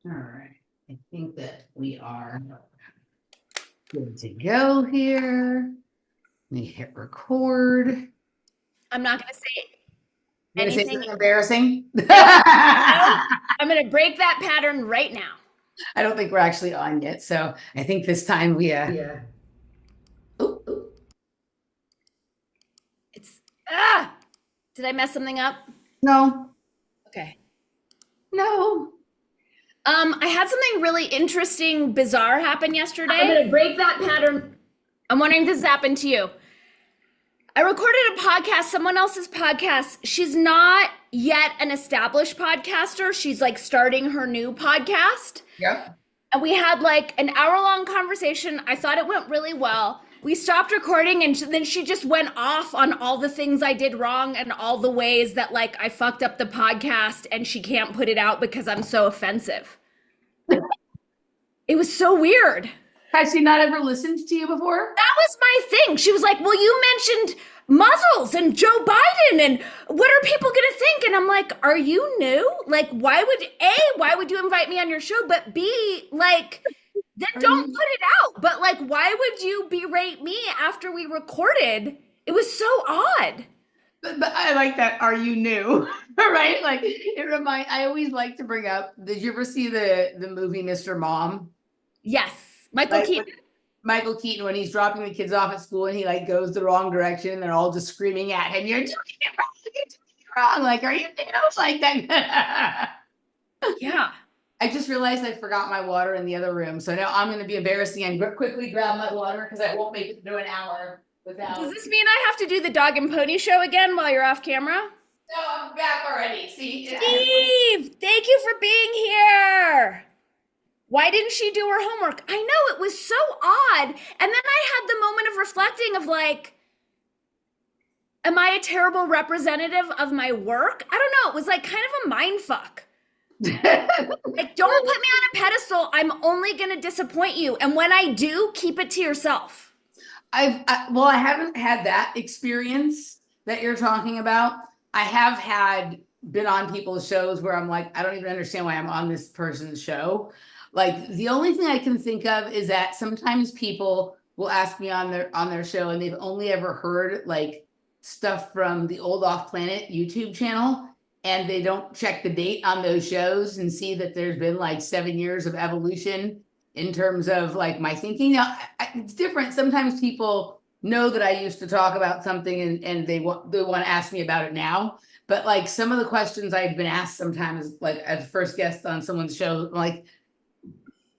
All right. I think that we are good to go here. Let me hit record. I'm not going to say You're gonna say anything. something embarrassing? No, I'm going to break that pattern right now. I don't think we're actually on yet. So I think this time we It's did I mess something up? No. Okay. No. I had something really interesting, bizarre happen yesterday. I'm gonna break that pattern. I'm wondering if this has happened to you. I recorded a podcast, someone else's podcast. She's not yet an established podcaster. She's like starting her new podcast. Yep. And we had like an hour-long conversation. I thought it went really well. We stopped recording and then she just went off on all the things I did wrong and all the ways that like I fucked up the podcast and she can't put it out because I'm so offensive. It was so weird. Has she not ever listened to you before? That was my thing. She was like, well, you mentioned muzzles and Joe Biden and what are people going to think? And I'm like, are you new? Like, why would you invite me on your show? But B, like, then don't put it out. But like, why would you berate me after we recorded? It was so odd. But I like that. Are you new? Right? Like I always like to bring up, did you ever see the movie Mr. Mom? Yes. Michael Keaton, when he's dropping the kids off at school and he like goes the wrong direction and they're all just screaming at him, you're doing it wrong, you're doing it wrong. Like, are you like that? Yeah. I just realized I forgot my water in the other room. So now I'm going to be embarrassing and quickly grab my water because I won't make it through an hour without. Does this mean I have to do the dog and pony show again while you're off camera? No, I'm back already. See, Steve, thank you for being here. Why didn't she do her homework? I know, it was so odd. And then I had the moment of reflecting of like, am I a terrible representative of my work? I don't know. It was like kind of a mind fuck. Like, don't put me on a pedestal. I'm only going to disappoint you. And when I do, keep it to yourself. I haven't had that experience that you're talking about. I have been on people's shows where I'm like, I don't even understand why I'm on this person's show. Like the only thing I can think of is that sometimes people will ask me on their show and they've only ever heard like stuff from the old Off Planet YouTube channel and they don't check the date on those shows and see that there's been like 7 years of evolution in terms of like my thinking. Now it's different. Sometimes people know that I used to talk about something and they want to ask me about it now. But like some of the questions I've been asked sometimes, like as first guest on someone's show, like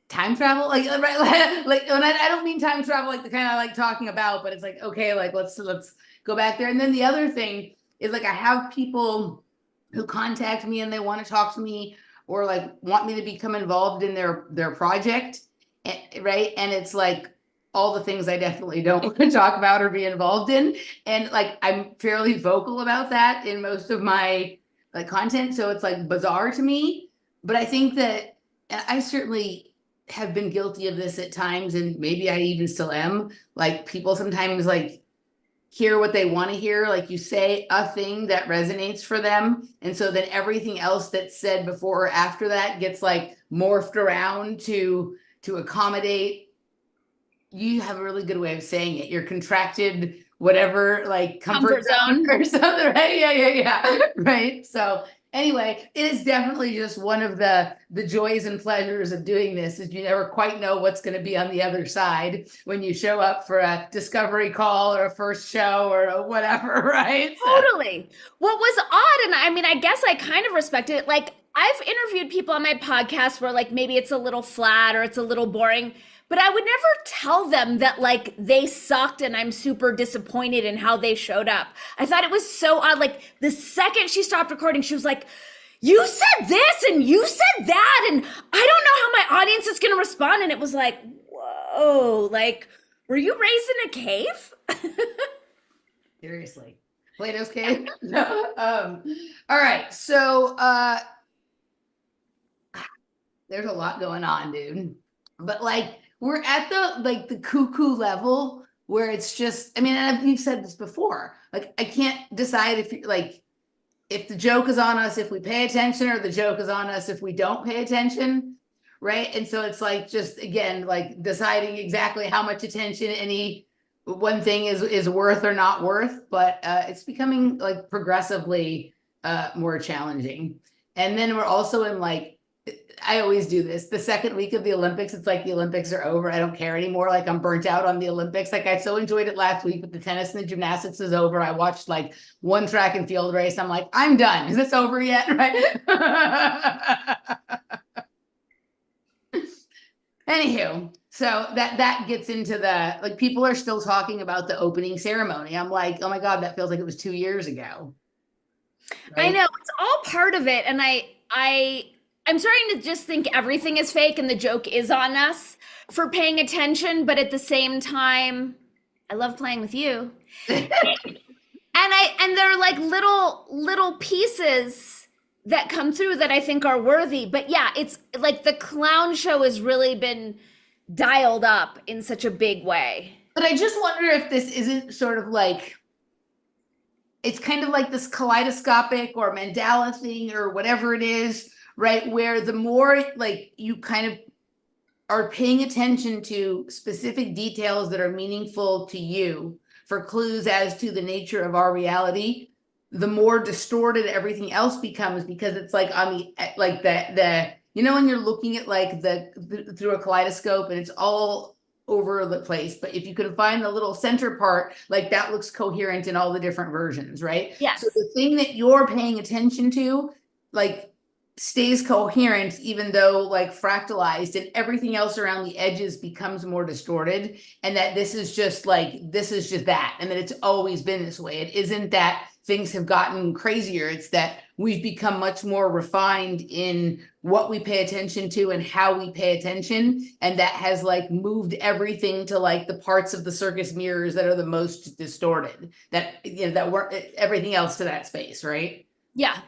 time travel, like right, like and I don't mean time travel like the kind I like talking about, but it's like, okay, like let's go back there. And then the other thing is like I have people who contact me and they want to talk to me or like want me to become involved in their project, right? And it's like all the things I definitely don't want to talk about or be involved in. And like I'm fairly vocal about that in most of my like content. So it's like bizarre to me. But I think that I certainly have been guilty of this at times, and maybe I even still am. Like people sometimes like hear what they want to hear, like you say a thing that resonates for them, and so then everything else that's said before or after that gets like morphed around to accommodate. You have a really good way of saying it. You're contracted, whatever, like comfort zone or something, right? Yeah, right. So anyway, it is definitely just one of the joys and pleasures of doing this is you never quite know what's going to be on the other side when you show up for a discovery call or a first show or whatever, right? Totally. What was odd, and I mean, I guess I kind of respected it. Like, I've interviewed people on my podcast where like maybe it's a little flat or it's a little boring, but I would never tell them that like they sucked and I'm super disappointed in how they showed up. I thought it was so odd. Like the second she stopped recording, she was like, you said this and you said that, and I don't know how my audience is going to respond. And it was like, whoa, like, were you raised in a cave? Seriously. Plato's cave? No. All right. So there's a lot going on, dude. But like we're at the cuckoo level where it's just, I mean, and you've said this before, like I can't decide if the joke is on us if we pay attention or the joke is on us if we don't pay attention. right? And so it's like, just again, like deciding exactly how much attention any one thing is worth or not worth, but it's becoming like progressively more challenging. And then we're also in like, I always do this, the second week of the Olympics, it's like the Olympics are over. I don't care anymore. Like I'm burnt out on the Olympics. Like I so enjoyed it last week, but the tennis and the gymnastics is over. I watched like one track and field race. I'm like, I'm done. Is this over yet? Right. Anywho, so that gets into the, like, people are still talking about the opening ceremony. I'm like, oh my God, that feels like it was 2 years ago. I Right? know it's all part of it, and I'm starting to just think everything is fake, and the joke is on us for paying attention. But at the same time, I love playing with you, and there are like little pieces that come through that I think are worthy. But yeah, it's like the clown show has really been dialed up in such a big way. But I just wonder if this isn't sort of like, it's kind of like this kaleidoscopic or mandala thing or whatever it is, right? Where the more like you kind of are paying attention to specific details that are meaningful to you for clues as to the nature of our reality, the more distorted everything else becomes, because it's like on the, like the you know, when you're looking at like the through a kaleidoscope and it's all over the place, but if you can find the little center part, like that looks coherent in all the different versions, right? Yes. So the thing that you're paying attention to, like, stays coherent, even though like fractalized, and everything else around the edges becomes more distorted. And that this is just that, and that it's always been this way. It isn't that things have gotten crazier. It's that we've become much more refined in what we pay attention to and how we pay attention. And that has like moved everything to like the parts of the circus mirrors that are the most distorted, that, you know, that weren't everything else to that space, right? Yeah.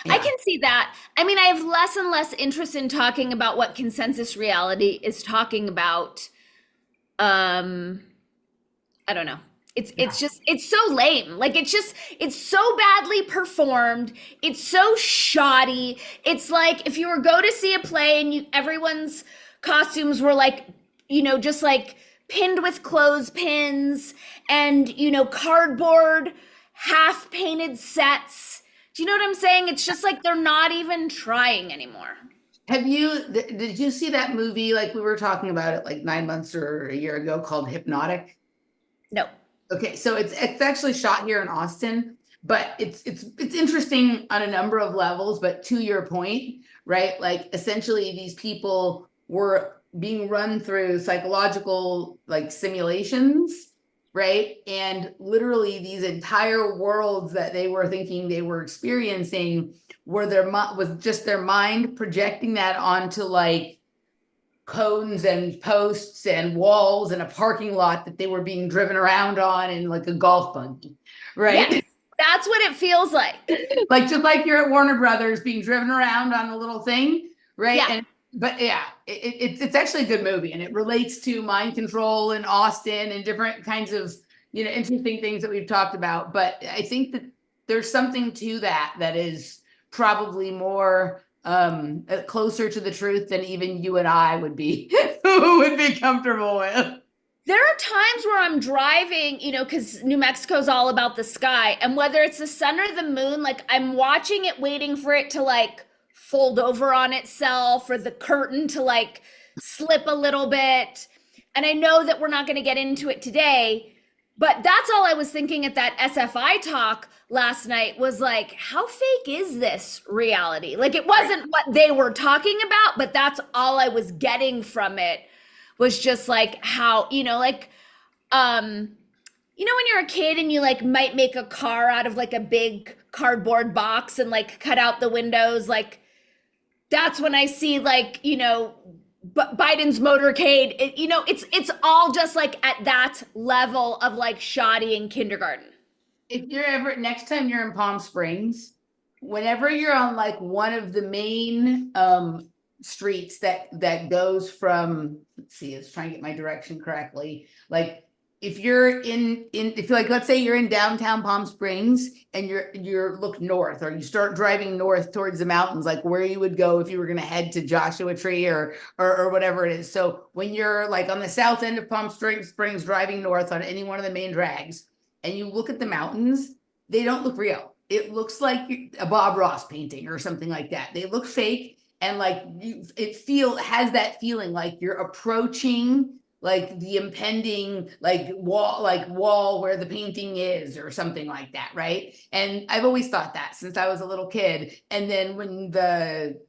Yeah. I can see that. I mean, I have less and less interest in talking about what consensus reality is talking about. I don't know. It's so lame. Like it's so badly performed. It's so shoddy. It's like if you were go to see a play and everyone's costumes were like, you know, just like pinned with clothespins and, you know, cardboard half painted sets. Do you know what I'm saying? It's just like they're not even trying anymore. Did you see that movie, like we were talking about it like 9 months or a year ago, called Hypnotic? No. Okay, so it's actually shot here in Austin, but it's interesting on a number of levels. But to your point, right? Like essentially these people were being run through psychological like simulations, right? And literally these entire worlds that they were thinking they were experiencing were was just their mind projecting that onto like cones and posts and walls and a parking lot that they were being driven around on in like a golf buggy, right? Yes, that's what it feels like. Like just like you're at Warner Brothers being driven around on a little thing, right? Yeah. But yeah, it's actually a good movie, and it relates to mind control in Austin and different kinds of, you know, interesting things that we've talked about. But I think that there's something to that is probably more closer to the truth than even you and I would be comfortable with. There are times where I'm driving, you know, because New Mexico's all about the sky, and whether it's the sun or the moon, like I'm watching it, waiting for it to like fold over on itself or the curtain to like slip a little bit. And I know that we're not going to get into it today, but that's all I was thinking at that SFI talk last night was like, how fake is this reality? Like it wasn't what they were talking about, but that's all I was getting from it was just like how, you know, like, you know, when you're a kid and you like might make a car out of like a big cardboard box and like cut out the windows, like that's when I see like, you know, Biden's motorcade, you know, it's all just like at that level of like shoddy in kindergarten. If you're ever, next time you're in Palm Springs, whenever you're on like one of the main streets that goes from, let's see, let's try and get my direction correctly, like if you're if you're like, let's say you're in downtown Palm Springs and you're look north, or you start driving north towards the mountains, like where you would go if you were going to head to Joshua Tree or whatever it is. So when you're like on the south end of Palm Springs driving north on any one of the main drags, and you look at the mountains, they don't look real. It looks like a Bob Ross painting or something like that. They look fake, and like has that feeling like you're approaching like the impending wall where the painting is, or something like that, right? And I've always thought that since I was a little kid. And then when the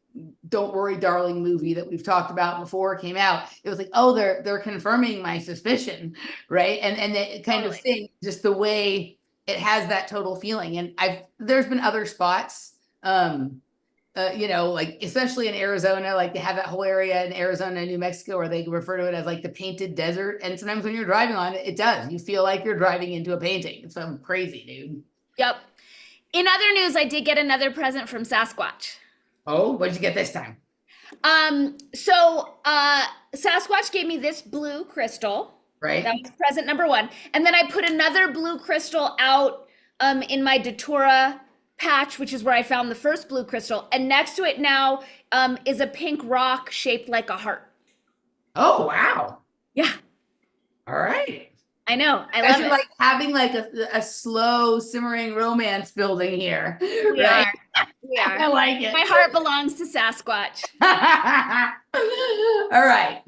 Don't Worry Darling movie that we've talked about before came out, it was like, oh, they're confirming my suspicion, right? And that kind of thing, just the way it has that total feeling. And there's been other spots, like especially in Arizona, like they have that whole area in Arizona, New Mexico, where they refer to it as like the painted desert. And sometimes when you're driving on it, it does. You feel like you're driving into a painting. It's something crazy, dude. Yep. In other news, I did get another present from Sasquatch. Oh, what'd you get this time? So Sasquatch gave me this blue crystal. Right. That was present number one. And then I put another blue crystal out in my Datura patch, which is where I found the first blue crystal. And next to it now is a pink rock shaped like a heart. Oh, wow. Yeah. All right. I know. I love it. Like having like a slow simmering romance building here. We right? are. We are. I like it. My heart belongs to Sasquatch. All right.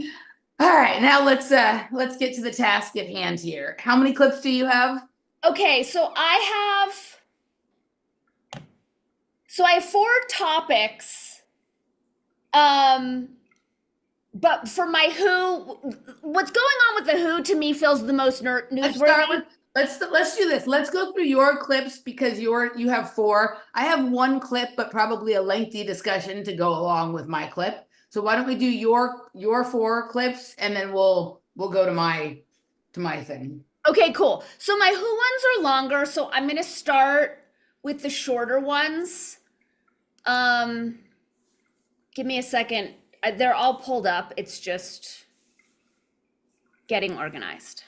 All right. Now let's get to the task at hand here. How many clips do you have? Okay, so I have 4 topics. But for my who, what's going on with the who to me feels the most newsworthy. Let's do this. Let's go through your clips, because you have 4. I have 1 clip, but probably a lengthy discussion to go along with my clip. So why don't we do your 4 clips, and then we'll go to my thing. Okay, cool. So my who ones are longer, so I'm gonna start with the shorter ones. Give me a second. They're all pulled up. It's just getting organized.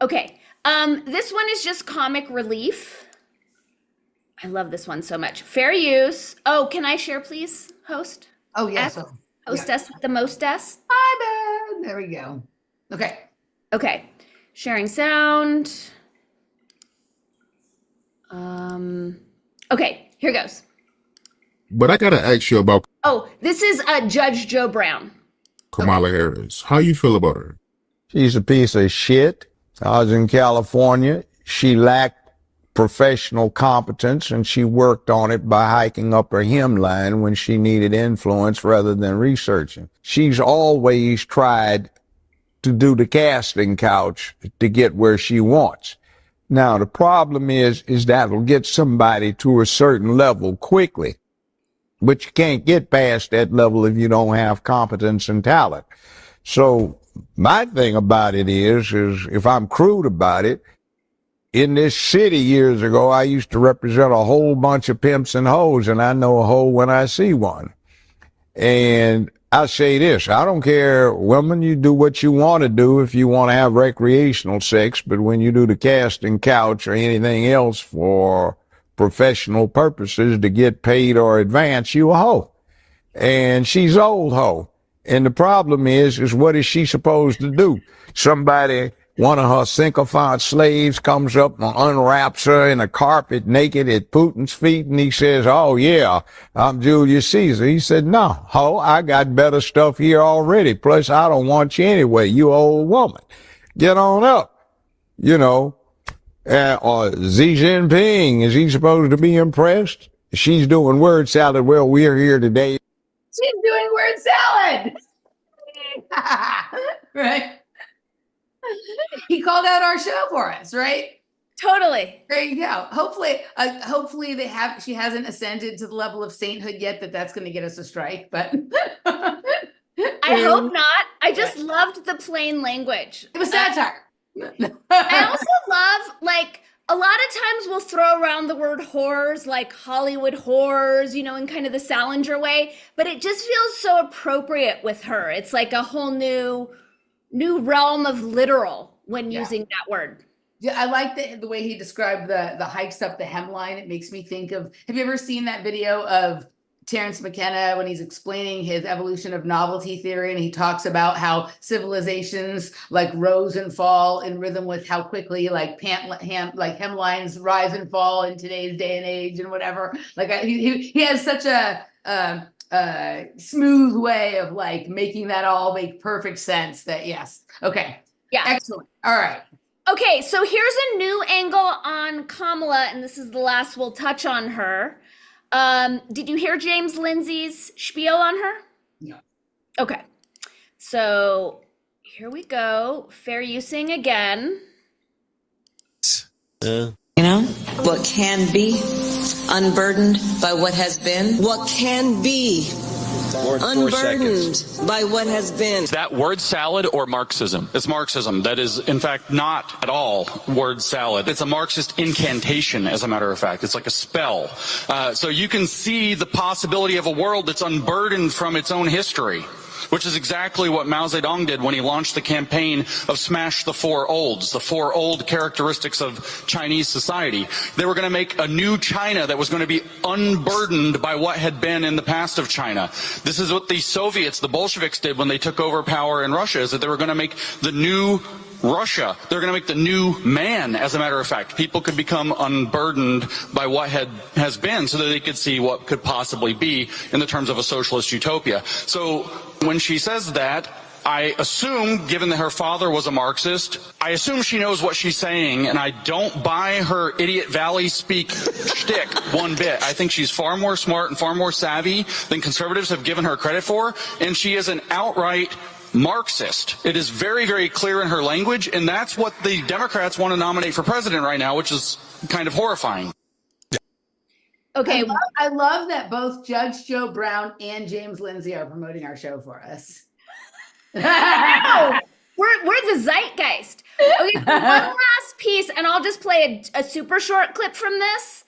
Okay. This one is just comic relief. I love this one so much. Fair use. Oh, can I share, please, host? Oh, yes. Hostess with the mostess. Hi, Ben. There we go. Okay. Okay. Sharing sound. Okay, here goes. But I gotta ask you about This is Judge Joe Brown. Kamala Harris. How you feel about her? She's a piece of shit. I was in California. She lacked professional competence, and she worked on it by hiking up her hemline when she needed influence rather than researching. She's always tried to do the casting couch to get where she wants. Now, the problem is that'll get somebody to a certain level quickly. But you can't get past that level if you don't have competence and talent. So my thing about it is if I'm crude about it, in this city years ago, I used to represent a whole bunch of pimps and hoes, and I know a hoe when I see one. And I say this, I don't care, women, you do what you want to do if you want to have recreational sex, but when you do the casting couch or anything else for professional purposes to get paid or advance, you a hoe. And she's an old hoe. And the problem is what is she supposed to do? One of her sycophant slaves comes up and unwraps her in a carpet naked at Putin's feet, and he says, oh yeah, I'm Julius Caesar. He said, no, ho, I got better stuff here already. Plus, I don't want you anyway, you old woman. Get on up, or Xi Jinping, is he supposed to be impressed? She's doing word salad. Well, we're here today. She's doing word salad. Right. He called out our show for us, right? Totally. There you go. Hopefully she hasn't ascended to the level of sainthood yet that's going to get us a strike, but I hope not. I just loved the plain language. It was satire. I also love, a lot of times we'll throw around the word whores, like Hollywood whores, in kind of the Salinger way, but it just feels so appropriate with her. It's like a whole new new realm of literal when Yeah. using that word. Yeah, I like the way he described the hikes up the hemline. It makes me think of, have you ever seen that video of Terrence McKenna when he's explaining his evolution of novelty theory, and he talks about how civilizations like rose and fall in rhythm with how quickly like hemlines rise and fall in today's day and age and whatever. Like he has such a smooth way of like making that all make perfect sense. That yes, okay, Yeah. excellent. All right. Okay, so here's a new angle on Kamala, and this is the last we'll touch on her. Did you hear James Lindsay's spiel on her? No. Okay, so here we go. Fair using again. You know, what can be unburdened by what has been. What can be unburdened by what has been. Is that word salad or Marxism? It's Marxism. That is, in fact, not at all word salad. It's a Marxist incantation, as a matter of fact. It's like a spell. So you can see the possibility of a world that's unburdened from its own history, which is exactly what Mao Zedong did when he launched the campaign of Smash the Four Olds, the four old characteristics of Chinese society. They were going to make a new China that was going to be unburdened by what had been in the past of China. This is what the Soviets, the Bolsheviks, did when they took over power in Russia, is that they were going to make the new Russia. They're going to make the new man, as a matter of fact. People could become unburdened by what has been so that they could see what could possibly be in the terms of a socialist utopia. So when she says that, I assume, given that her father was a Marxist, I assume she knows what she's saying, and I don't buy her idiot valley speak shtick one bit. I think she's far more smart and far more savvy than conservatives have given her credit for, and she is an outright Marxist. It is very, very clear in her language, and that's what the Democrats want to nominate for president right now, which is kind of horrifying. Okay. I love that both Judge Joe Brown and James Lindsay are promoting our show for us. Wow. We're the zeitgeist. Okay, one last piece, and I'll just play a super short clip from this.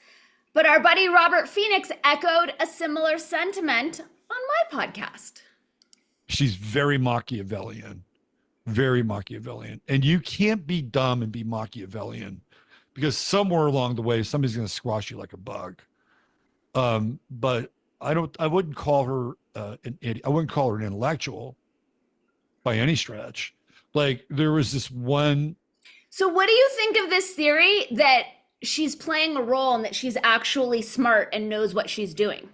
But our buddy Robert Phoenix echoed a similar sentiment on my podcast. She's very Machiavellian, very Machiavellian. And you can't be dumb and be Machiavellian, because somewhere along the way, somebody's going to squash you like a bug. But I wouldn't call her an idiot. I wouldn't call her an intellectual by any stretch. Like, there was this one. So what do you think of this theory that she's playing a role and that she's actually smart and knows what she's doing?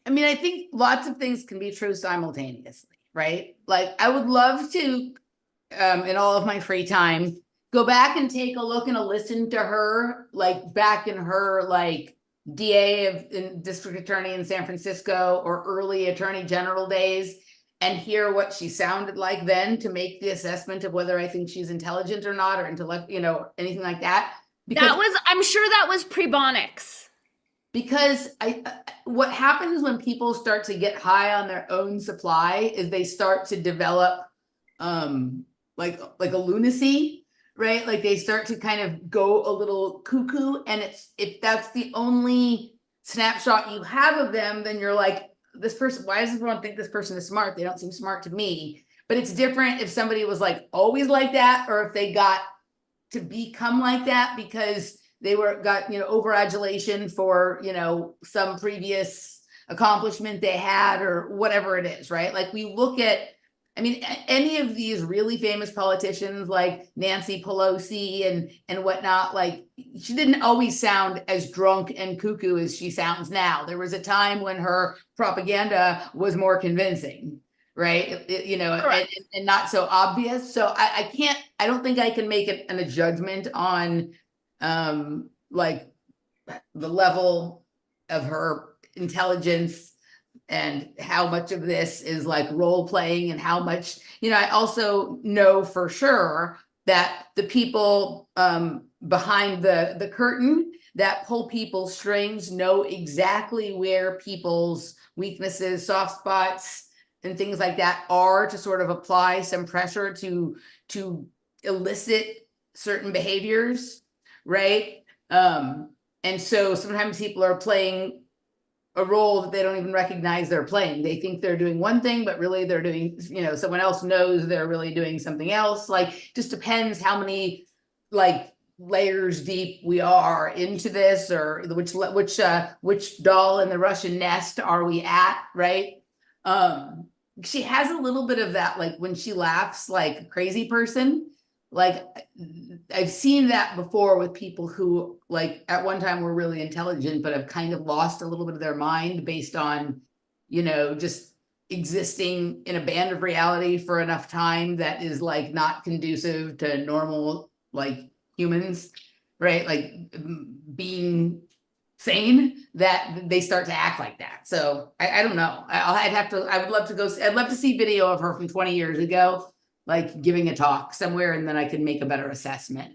I mean, I think lots of things can be true simultaneously, right? Like, I would love to, in all of my free time, go back and take a look and a listen to her, like back in her like DA district attorney in San Francisco or early attorney general days, and hear what she sounded like then to make the assessment of whether I think she's intelligent or not, or anything like that. Because I'm sure that was pre-Bonics. Because what happens when people start to get high on their own supply is they start to develop like a lunacy, right? Like they start to kind of go a little cuckoo, and if that's the only snapshot you have of them, then you're like, this person, why does everyone think this person is smart? They don't seem smart to me. But it's different if somebody was like always like that, or if they got to become like that because they got over adulation for some previous accomplishment they had, or whatever it is, right? Like we look at, I mean, any of these really famous politicians like Nancy Pelosi and whatnot, like she didn't always sound as drunk and cuckoo as she sounds now. There was a time when her propaganda was more convincing, right? And not so obvious. So I don't think I can make a judgment on like the level of her intelligence and how much of this is like role playing, and how much, I also know for sure that the people behind the curtain that pull people's strings know exactly where people's weaknesses, soft spots, and things like that are, to sort of apply some pressure to elicit certain behaviors, right? And so sometimes people are playing a role that they don't even recognize they're playing. They think they're doing one thing, but really they're doing, someone else knows they're really doing something else. Like, just depends how many like layers deep we are into this, or which doll in the Russian nest are we at, right? She has a little bit of that, like when she laughs like a crazy person. Like, I've seen that before with people who, like, at one time were really intelligent, but have kind of lost a little bit of their mind based on, just existing in a band of reality for enough time that is like not conducive to normal, like, humans, right? Like, being sane, that they start to act like that. So I don't know. I would love to go. I'd love to see video of her from 20 years ago, like giving a talk somewhere, and then I can make a better assessment.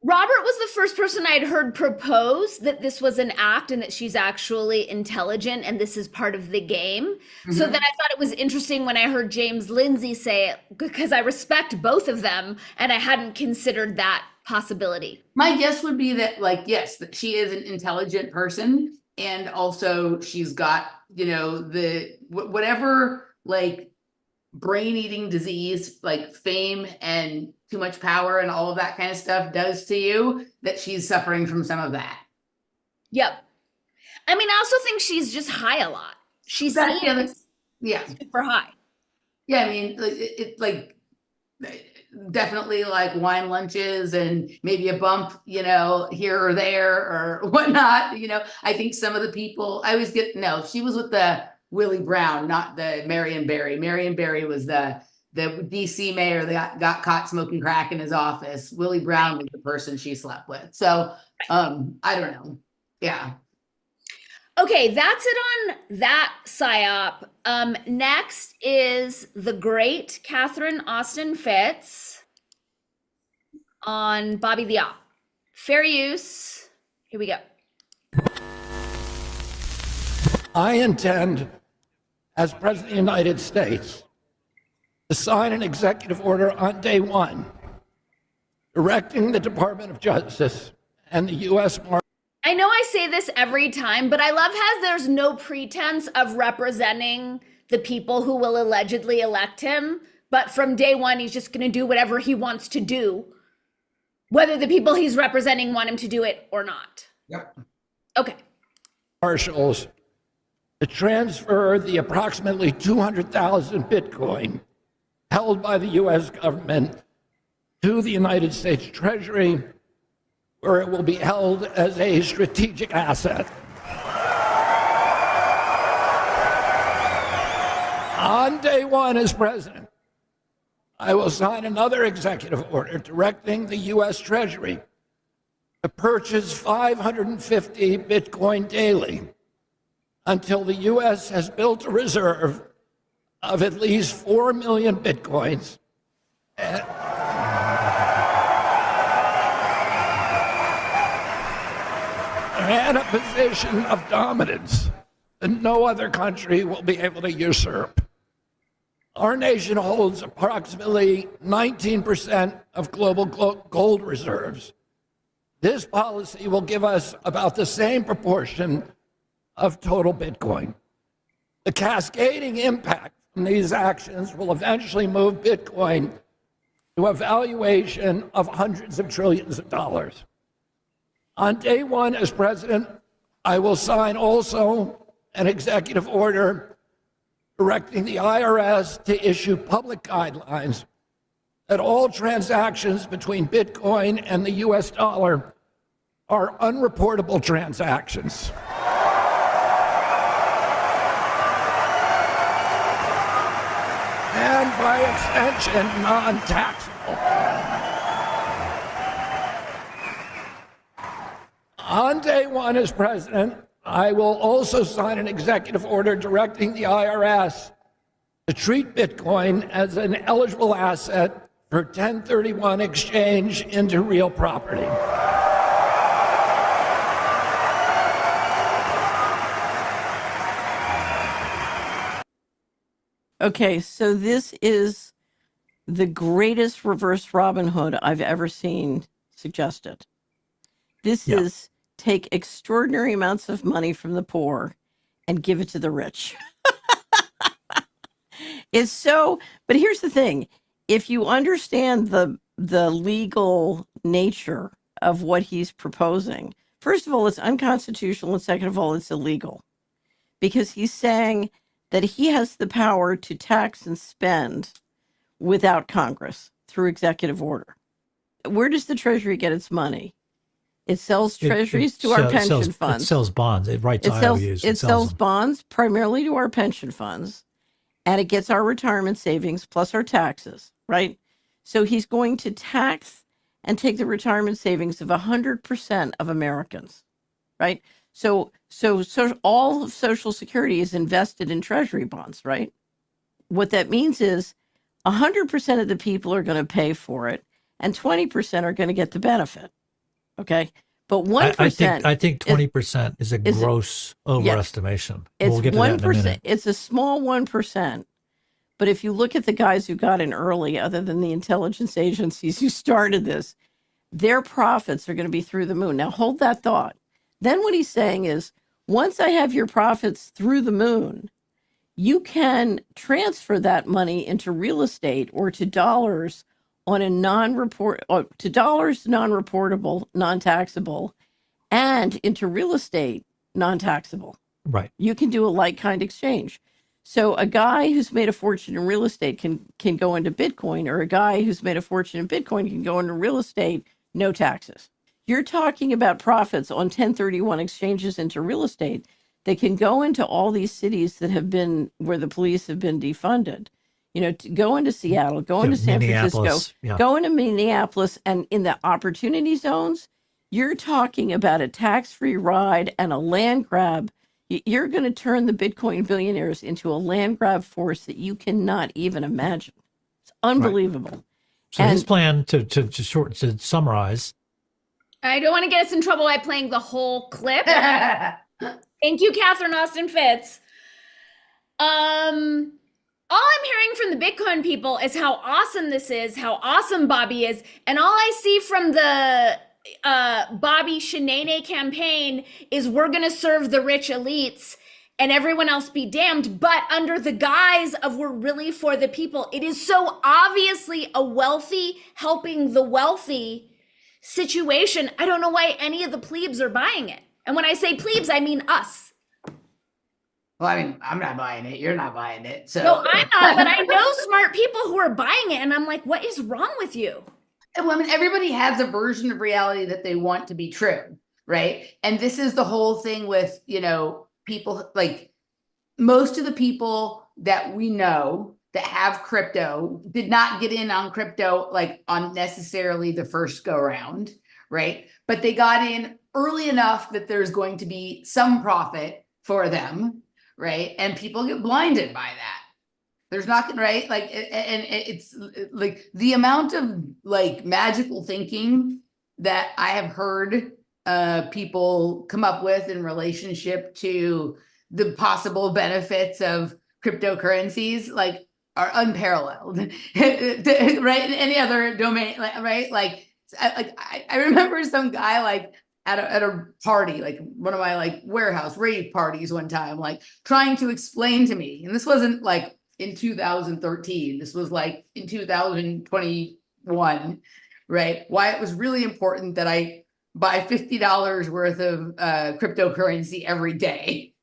Robert was the first person I'd heard propose that this was an act and that she's actually intelligent and this is part of the game. So then I thought it was interesting when I heard James Lindsay say it, because I respect both of them and I hadn't considered that possibility. My guess would be that, like, yes, that she is an intelligent person, and also she's got, the whatever, like, brain-eating disease, like fame and too much power and all of that kind of stuff does to you, that she's suffering from some of that. Yep. I mean, I also think she's just high a lot. She's yeah. super high. Yeah, I mean, it's like definitely like wine lunches and maybe a bump, here or there or whatnot. I think some of the people I always she was with the Willie Brown, not the Marion Barry. Marion Barry was the DC mayor that got caught smoking crack in his office. Willie Brown was the person she slept with. So I don't know. Yeah. Okay, that's it on that psyop. Next is the great Catherine Austin Fitz on Bobby the Op. Fair use. Here we go. I intend, as President of the United States, to sign an executive order on day one, directing the Department of Justice and the U.S. I know I say this every time, but I love how there's no pretense of representing the people who will allegedly elect him. But from day one, he's just going to do whatever he wants to do, whether the people he's representing want him to do it or not. Yep. Okay. Marshals to transfer the approximately 200,000 Bitcoin held by the U.S. government to the United States Treasury, where it will be held as a strategic asset. On day one as president, I will sign another executive order directing the U.S. Treasury to purchase 550 Bitcoin daily until the U.S. has built a reserve of at least 4 million Bitcoins and a position of dominance that no other country will be able to usurp. Our nation holds approximately 19% of global gold reserves. This policy will give us about the same proportion of total Bitcoin. The cascading impact from these actions will eventually move Bitcoin to a valuation of hundreds of trillions of dollars. On day one as president, I will sign also an executive order directing the IRS to issue public guidelines that all transactions between Bitcoin and the US dollar are unreportable transactions. And by extension, non-taxable. On day one as president, I will also sign an executive order directing the IRS to treat Bitcoin as an eligible asset for 1031 exchange into real property. Okay, so this is the greatest reverse Robin Hood I've ever seen suggested. This is take extraordinary amounts of money from the poor and give it to the rich. It's so, but here's the thing. If you understand the legal nature of what he's proposing, first of all, it's unconstitutional. And second of all, it's illegal because he's saying that he has the power to tax and spend without Congress through executive order. Where does the Treasury get its money? It sells treasuries to our pension funds. It sells bonds. It writes IOUs. It sells bonds primarily to our pension funds, and it gets our retirement savings plus our taxes, right? So he's going to tax and take the retirement savings of 100% of Americans, right? So all of Social Security is invested in Treasury bonds, right? What that means is 100% of the people are going to pay for it, and 20% are going to get the benefit. Okay, but 1%. I think 20% is a gross overestimation. It's we'll get to 1%. that in a minute. It's a small 1%. But if you look at the guys who got in early, other than the intelligence agencies who started this, their profits are going to be through the moon. Now hold that thought. Then what he's saying is, once I have your profits through the moon, you can transfer that money into real estate or to dollars on a non-reportable, non-taxable, and into real estate, non-taxable. Right. You can do a like-kind exchange. So a guy who's made a fortune in real estate can go into Bitcoin, or a guy who's made a fortune in Bitcoin can go into real estate, no taxes. You're talking about profits on 1031 exchanges into real estate that can go into all these cities that have been, where the police have been defunded. You know, to go into Seattle, go into San Francisco, go into Minneapolis, and in the opportunity zones, you're talking about a tax-free ride and a land grab. You're going to turn the Bitcoin billionaires into a land grab force that you cannot even imagine. It's unbelievable. Right. So his plan, to summarize. I don't want to get us in trouble by playing the whole clip. Thank you, Catherine Austin Fitz. All I'm hearing from the Bitcoin people is how awesome this is, how awesome Bobby is. And all I see from the Bobby Shanae campaign is we're going to serve the rich elites and everyone else be damned. But under the guise of we're really for the people, it is so obviously a wealthy helping the wealthy situation. I don't know why any of the plebes are buying it. And when I say plebes, I mean us. Well, I mean, I'm not buying it. You're not buying it. So no, I'm not, but I know smart people who are buying it. And I'm like, what is wrong with you? Well, I mean, everybody has a version of reality that they want to be true, right? And this is the whole thing with, you know, people, like most of the people that we know that have crypto did not get in on crypto like on necessarily the first go round, right? But they got in early enough that there's going to be some profit for them, right? And people get blinded by that. There's not, right? Like, and it's like the amount of like magical thinking that I have heard people come up with in relationship to the possible benefits of cryptocurrencies, like are unparalleled, right? In any other domain, right? Like, I remember some guy like at a party, like one of my like warehouse rave parties one time, like trying to explain to me, and this wasn't like in 2013, this was like in 2021, right? Why it was really important that I buy $50 worth of cryptocurrency every day,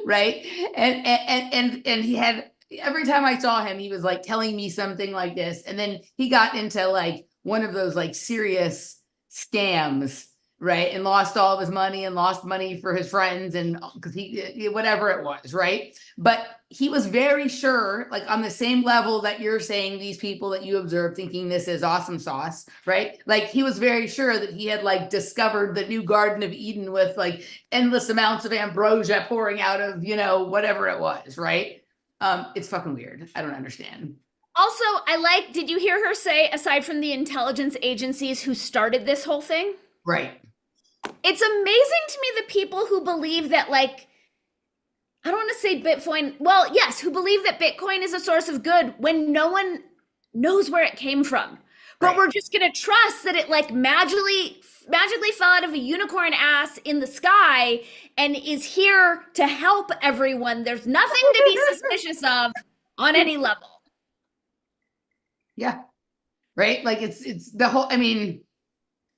right? And he had, every time I saw him, he was like telling me something like this, and then he got into like one of those like serious scams, right? And lost all of his money and lost money for his friends and because he, whatever it was, right? But he was very sure, like on the same level that you're saying these people that you observe thinking this is awesome sauce, right? Like he was very sure that he had like discovered the new Garden of Eden with like endless amounts of ambrosia pouring out of, you know, whatever it was, right? It's fucking weird. I don't understand. Also, did you hear her say, aside from the intelligence agencies who started this whole thing? Right. It's amazing to me the people who believe that, like, I don't want to say Bitcoin, well, yes, who believe that Bitcoin is a source of good when no one knows where it came from. but Right. we're just going to trust that it like magically fell out of a unicorn ass in the sky and is here to help everyone. There's nothing to be suspicious of on any level. Yeah. Right. Like it's the whole, I mean,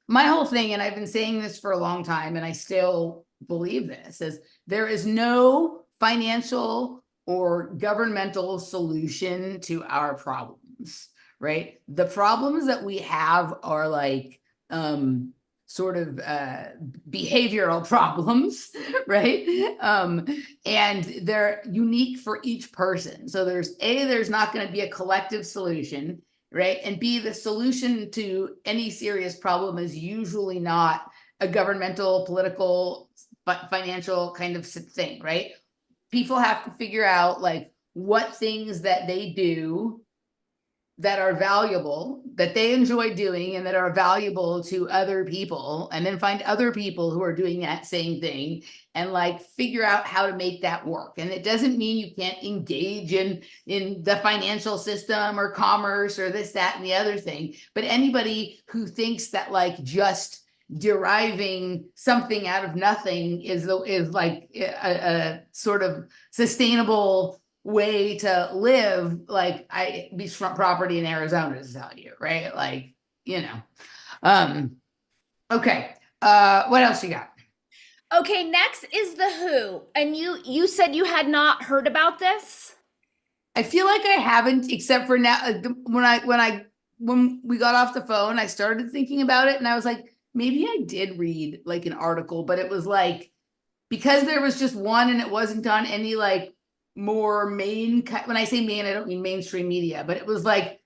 my whole thing, and I've been saying this for a long time, and I still believe this, is there is no financial or governmental solution to our problems, right? The problems that we have are like sort of behavioral problems, right? And they're unique for each person. So there's not going to be a collective solution, right? And B, the solution to any serious problem is usually not a governmental, political, financial kind of thing, right? People have to figure out like what things that they do that are valuable, that they enjoy doing and that are valuable to other people, and then find other people who are doing that same thing and like figure out how to make that work. And it doesn't mean you can't engage in the financial system or commerce or this, that, and the other thing. But anybody who thinks that like just deriving something out of nothing is like a sort of sustainable way to live, like beachfront property in Arizona to tell you, right? Like, you know. Okay. What else you got? Okay, next is the WHO. And you said you had not heard about this? I feel like I haven't, except for now when we got off the phone, I started thinking about it and I was like, maybe I did read like an article, but it was like, because there was just one and it wasn't on any like more main, when I say main, I don't mean mainstream media, but it was like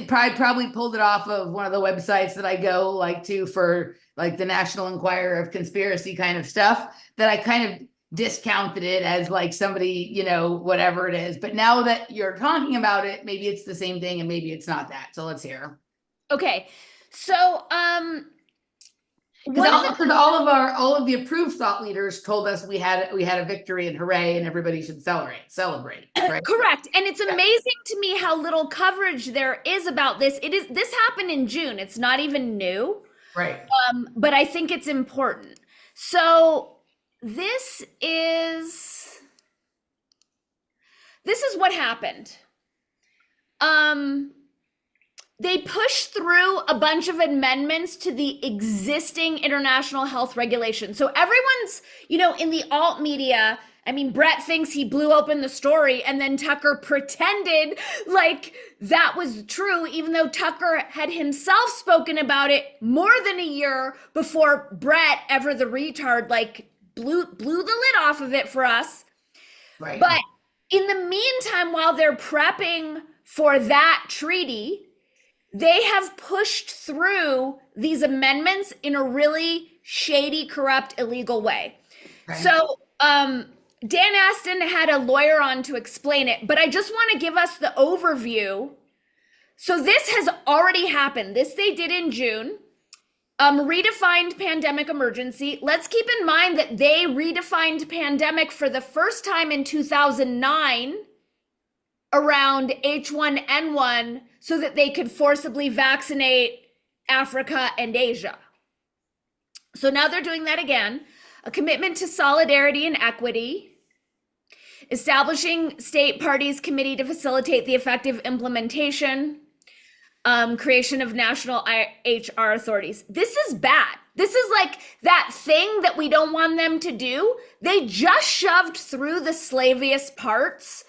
probably pulled it off of one of the websites that I go like to for like the National Enquirer of conspiracy kind of stuff, that I kind of discounted it as like somebody, you know, whatever it is. But now that you're talking about it, maybe it's the same thing and maybe it's not that. So let's hear. Okay. So, because all of the approved thought leaders told us we had a victory and hooray and everybody should celebrate, right? Correct. And it's amazing to me how little coverage there is about this. This happened in June. It's not even new. Right. But I think it's important. So this is what happened. They pushed through a bunch of amendments to the existing international health regulations. So everyone's, you know, in the alt media, I mean, Brett thinks he blew open the story and then Tucker pretended like that was true, even though Tucker had himself spoken about it more than a year before Brett, ever the retard, like blew the lid off of it for us. Right. But in the meantime, while they're prepping for that treaty, they have pushed through these amendments in a really shady, corrupt, illegal way. Okay. So Dan Aston had a lawyer on to explain it, but I just want to give us the overview. So this has already happened. This they did in June. Redefined pandemic emergency. Let's keep in mind that they redefined pandemic for the first time in 2009 around H1N1 so that they could forcibly vaccinate Africa and Asia. So now they're doing that again. A commitment to solidarity and equity, establishing state parties committee to facilitate the effective implementation, creation of national HR authorities. This is bad. This is like that thing that we don't want them to do. They just shoved through the slaviest parts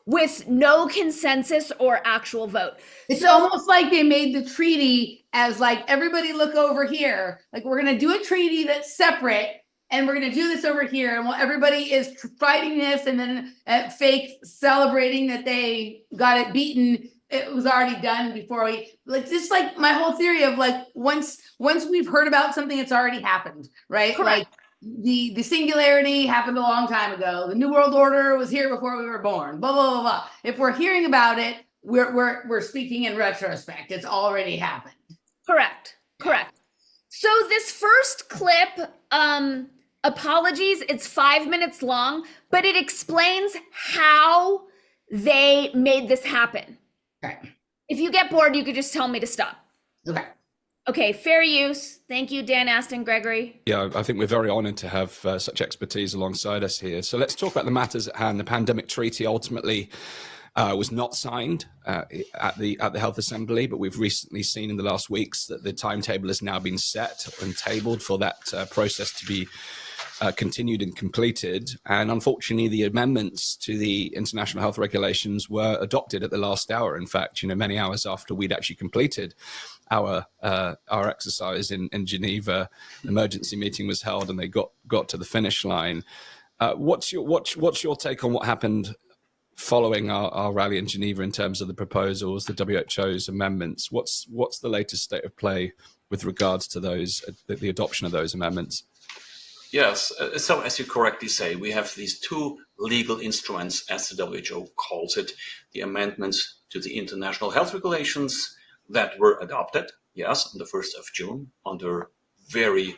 with no consensus or actual vote. It's almost like they made the treaty as like, everybody look over here. Like, we're going to do a treaty that's separate and we're going to do this over here. And while everybody is fighting this and then fake celebrating that they got it beaten, it was already done before we, like, just like my whole theory of like, once we've heard about something, it's already happened, right? Correct. Like the singularity happened a long time ago. The New World Order was here before we were born, blah, blah, blah, blah. If we're hearing about it, we're speaking in retrospect. It's already happened. Correct. So this first clip, apologies, it's 5 minutes long, but it explains how they made this happen. Okay. If you get bored, you could just tell me to stop. Okay. Okay, fair use. Thank you, Dan, Aston, Gregory. Yeah, I think we're very honored to have such expertise alongside us here. So let's talk about the matters at hand. The pandemic treaty ultimately was not signed at the Health Assembly, but we've recently seen in the last weeks that the timetable has now been set and tabled for that process to be continued and completed. And unfortunately, the amendments to the international health regulations were adopted at the last hour. In fact, many hours after we'd actually completed our exercise in Geneva, an emergency meeting was held and they got to the finish line. What's your take on what happened following our rally in Geneva in terms of the proposals, the WHO's amendments? What's the latest state of play with regards to those, the adoption of those amendments? Yes, so as you correctly say, we have these two legal instruments, as the WHO calls it, the amendments to the international health regulations that were adopted, yes, on the 1st of June, under very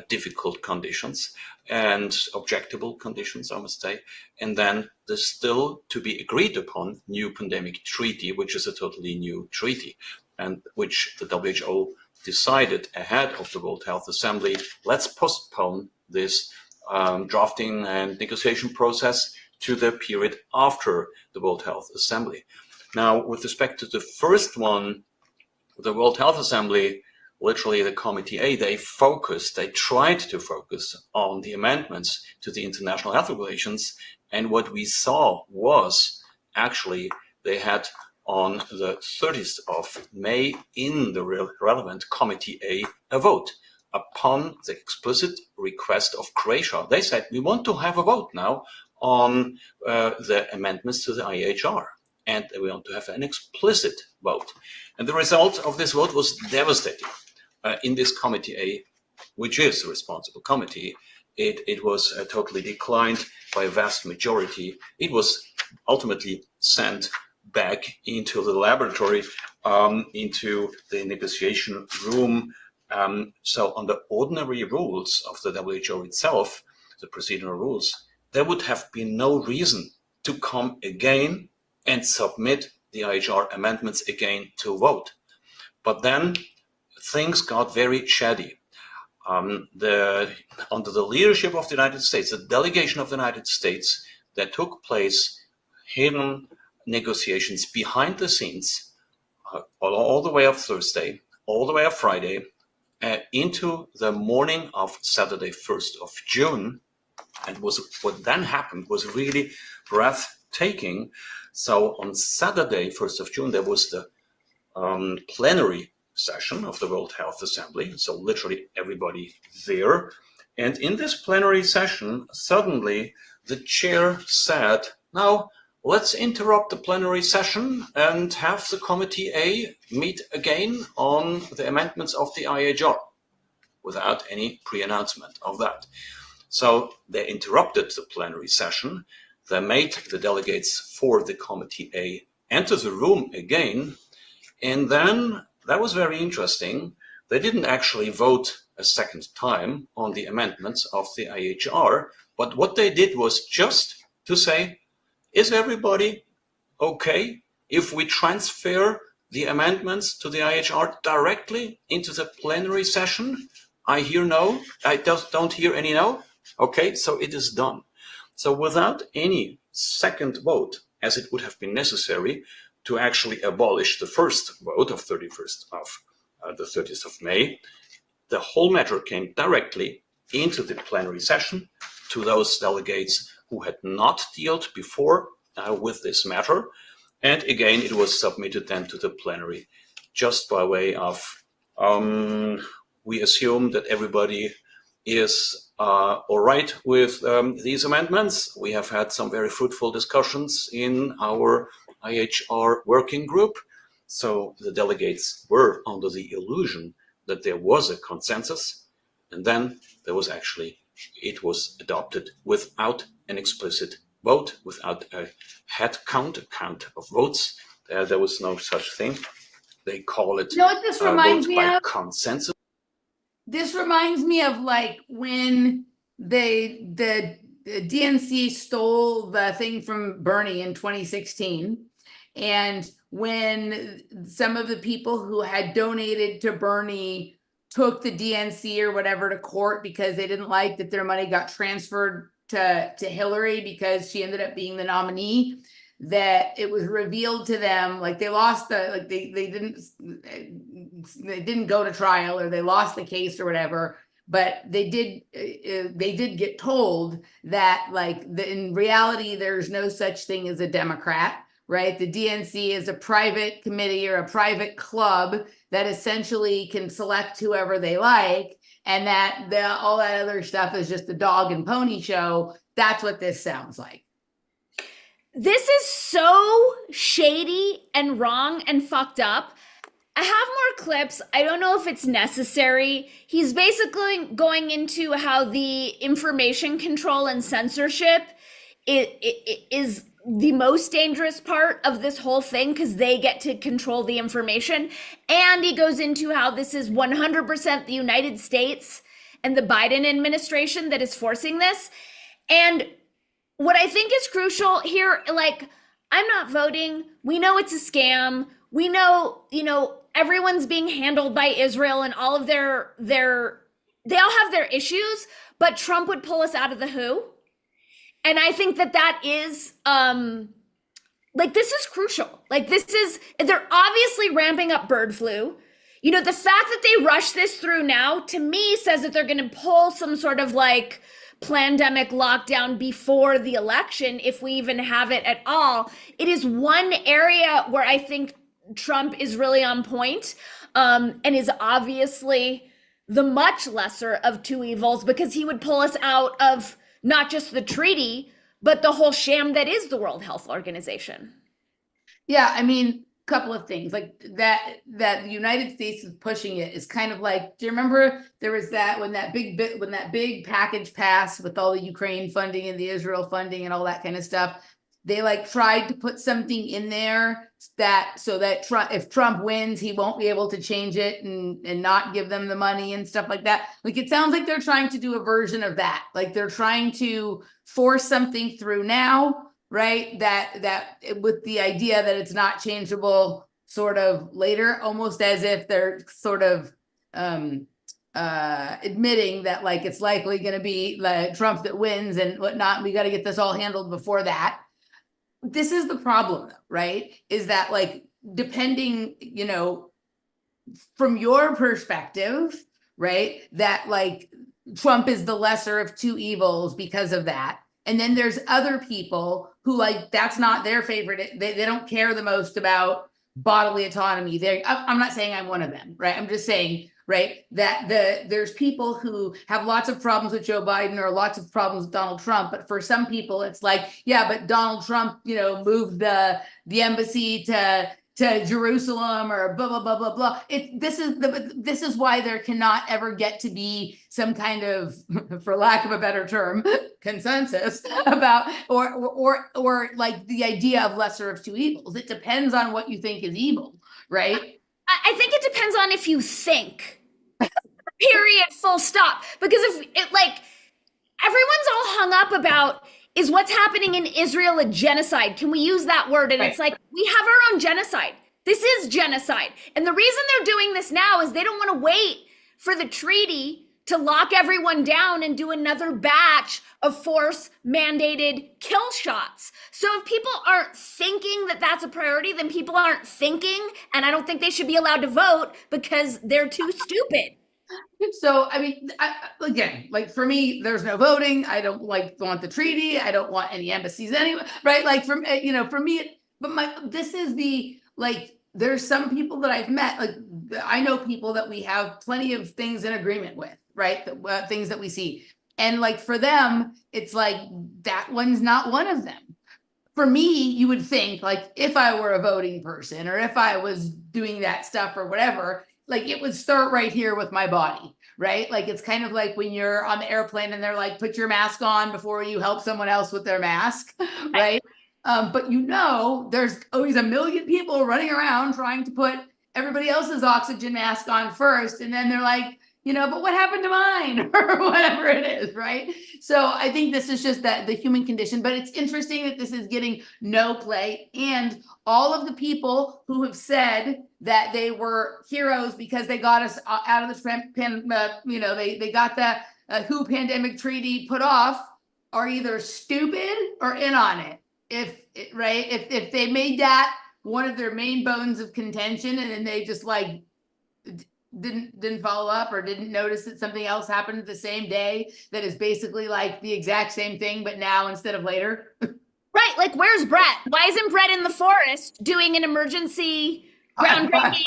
difficult conditions and objectable conditions, I must say. And then the still to be agreed upon new pandemic treaty, which is a totally new treaty, and which the WHO decided ahead of the World Health Assembly, let's postpone this drafting and negotiation process to the period after the World Health Assembly. Now, with respect to the first one, the World Health Assembly, literally the Committee A, they tried to focus on the amendments to the international health regulations. And what we saw was actually they had on the 30th of May in the relevant Committee a vote upon the explicit request of Croatia. They said, we want to have a vote now on the amendments to the IHR, and we want to have an explicit vote. And the result of this vote was devastating. In this Committee A, which is the responsible committee, it was totally declined by a vast majority. It was ultimately sent back into the laboratory, into the negotiation room. So on the ordinary rules of the WHO itself, the procedural rules, there would have been no reason to come again and submit the IHR amendments again to vote. But then things got very shady. Under the leadership of the United States, the delegation of the United States, there took place hidden negotiations behind the scenes all the way of Thursday, all the way of Friday, into the morning of Saturday, 1st of June. And what then happened was really breathtaking. So on Saturday, 1st of June, there was the plenary session of the World Health Assembly. So literally everybody there. And in this plenary session, suddenly the chair said, now let's interrupt the plenary session and have the Committee A meet again on the amendments of the IHR without any pre-announcement of that. So they interrupted the plenary session. They made the delegates for the Committee A enter the room again. And then that was very interesting. They didn't actually vote a second time on the amendments of the IHR, but what they did was just to say, is everybody okay if we transfer the amendments to the IHR directly into the plenary session? I hear no. I don't hear any no. Okay, so it is done. So without any second vote, as it would have been necessary to actually abolish the first vote of 31st of the 30th of May, the whole matter came directly into the plenary session to those delegates who had not dealt before with this matter. And again, it was submitted then to the plenary just by way of, we assume that everybody is all right with these amendments. We have had some very fruitful discussions in our IHR working group. So the delegates were under the illusion that there was a consensus. And then there was actually, it was adopted without an explicit vote, without a head count, a count of votes. There was no such thing. They call it This reminds vote me by of consensus. This reminds me of like when the DNC stole the thing from Bernie in 2016. And when some of the people who had donated to Bernie took the DNC or whatever to court because they didn't like that their money got transferred to Hillary because she ended up being the nominee, that it was revealed to them, like they lost the, like they didn't go to trial, or they lost the case or whatever, but they did get told that like in reality there's no such thing as a Democrat, right? The DNC is a private committee or a private club that essentially can select whoever they like, and that all that other stuff is just a dog and pony show. That's what this sounds like. This is so shady and wrong and fucked up. I have more clips. I don't know if it's necessary. He's basically going into how the information control and censorship is the most dangerous part of this whole thing, because they get to control the information. And he goes into how this is 100% the United States and the Biden administration that is forcing this. And what I think is crucial here, like, I'm not voting. We know it's a scam. We know, everyone's being handled by Israel and all of they all have their issues, but Trump would pull us out of the WHO. And I think that is, this is crucial. They're obviously ramping up bird flu. The fact that they rush this through now, to me, says that they're going to pull some sort of pandemic lockdown before the election, if we even have it at all. It is one area where I think Trump is really on point, and is obviously the much lesser of two evils, because he would pull us out of not just the treaty, but the whole sham that is the World Health Organization. Yeah, I mean, couple of things like that the United States is pushing it is kind of like, do you remember there was that when that big package passed with all the Ukraine funding and the Israel funding and all that kind of stuff, they tried to put something in there so that Trump, if Trump wins, he won't be able to change it and not give them the money and stuff like that. It sounds like they're trying to do a version of that. They're trying to force something through now, right? That with the idea that it's not changeable sort of later, almost as if they're sort of admitting that it's likely going to be Trump that wins and whatnot. We got to get this all handled before that. This is the problem, though, right? Is that depending, from your perspective, right? That Trump is the lesser of two evils because of that. And then there's other people who that's not their favorite. They don't care the most about bodily autonomy. I'm not saying I'm one of them, right? I'm just saying, right, that there's people who have lots of problems with Joe Biden or lots of problems with Donald Trump. But for some people, it's yeah, but Donald Trump, moved the embassy to Jerusalem or blah, blah, blah, blah, blah. This is why there cannot ever get to be some kind of, for lack of a better term, consensus about, or the idea of lesser of two evils. It depends on what you think is evil, right? I think it depends on if you think, period, full stop. Because if everyone's all hung up about, is what's happening in Israel a genocide? Can we use that word? And It's we have our own genocide. This is genocide. And the reason they're doing this now is they don't want to wait for the treaty to lock everyone down and do another batch of force mandated kill shots. So if people aren't thinking that that's a priority, then people aren't thinking. And I don't think they should be allowed to vote because they're too stupid. So, I mean, again, for me, there's no voting. I don't want the treaty. I don't want any embassies anyway, right? For me, but this is the, there's some people that I've met, I know people that we have plenty of things in agreement with, right? Things that we see. And for them, it's that one's not one of them. For me, you would think if I were a voting person or if I was doing that stuff or whatever, it would start right here with my body, right? It's kind of like when you're on the airplane and they're put your mask on before you help someone else with their mask, right? But there's always a million people running around trying to put everybody else's oxygen mask on first. And then they're but what happened to mine or whatever it is, right? So I think this is just that the human condition, but it's interesting that this is getting no play. And all of the people who have said that they were heroes because they got us out of the they got the WHO pandemic treaty put off are either stupid or in on it. If they made that one of their main bones of contention and then they just like didn't follow up or didn't notice that something else happened the same day that is basically like the exact same thing, but now instead of later. Right. Like, where's Brett? Why isn't Brett in the forest doing an emergency groundbreaking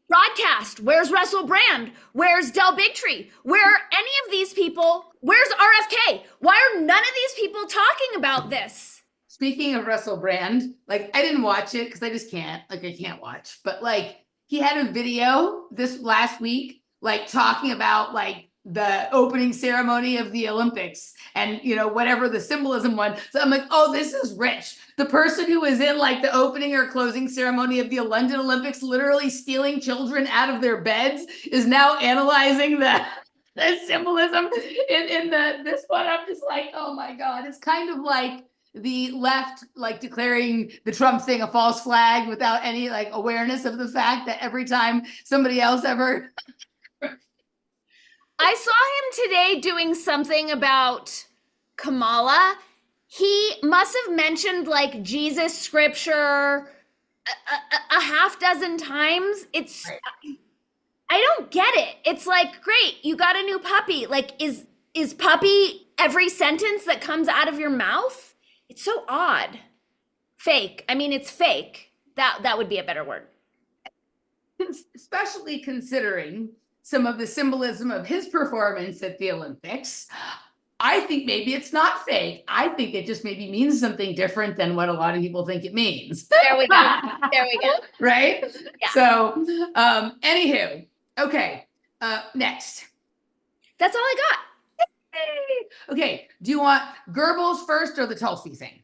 broadcast? Where's Russell Brand? Where's Del Bigtree? Where are any of these people? Where's RFK? Why are none of these people talking about this? Speaking of Russell Brand, like I didn't watch it because I just can't. Like I can't watch, but like he had a video this last week, like talking about like the opening ceremony of the Olympics and whatever the symbolism was. So I'm like, oh, this is rich. The person who was in like the opening or closing ceremony of the London Olympics, literally stealing children out of their beds, is now analyzing the symbolism in this one. I'm just like, oh my God, it's kind of like the left like declaring the Trump thing a false flag without any like awareness of the fact that every time somebody else ever. I saw him today doing something about Kamala. He must have mentioned like Jesus scripture a half dozen times. It's I don't get it. It's like, great, you got a new puppy. Like is puppy every sentence that comes out of your mouth? It's so odd. Fake. I mean, it's fake. That would be a better word. Especially considering some of the symbolism of his performance at the Olympics. I think maybe it's not fake. I think it just maybe means something different than what a lot of people think it means. There we go. There we go. Right? Yeah. So, anywho, okay, next. That's all I got. Okay, do you want Goebbels first or the Tulsi thing?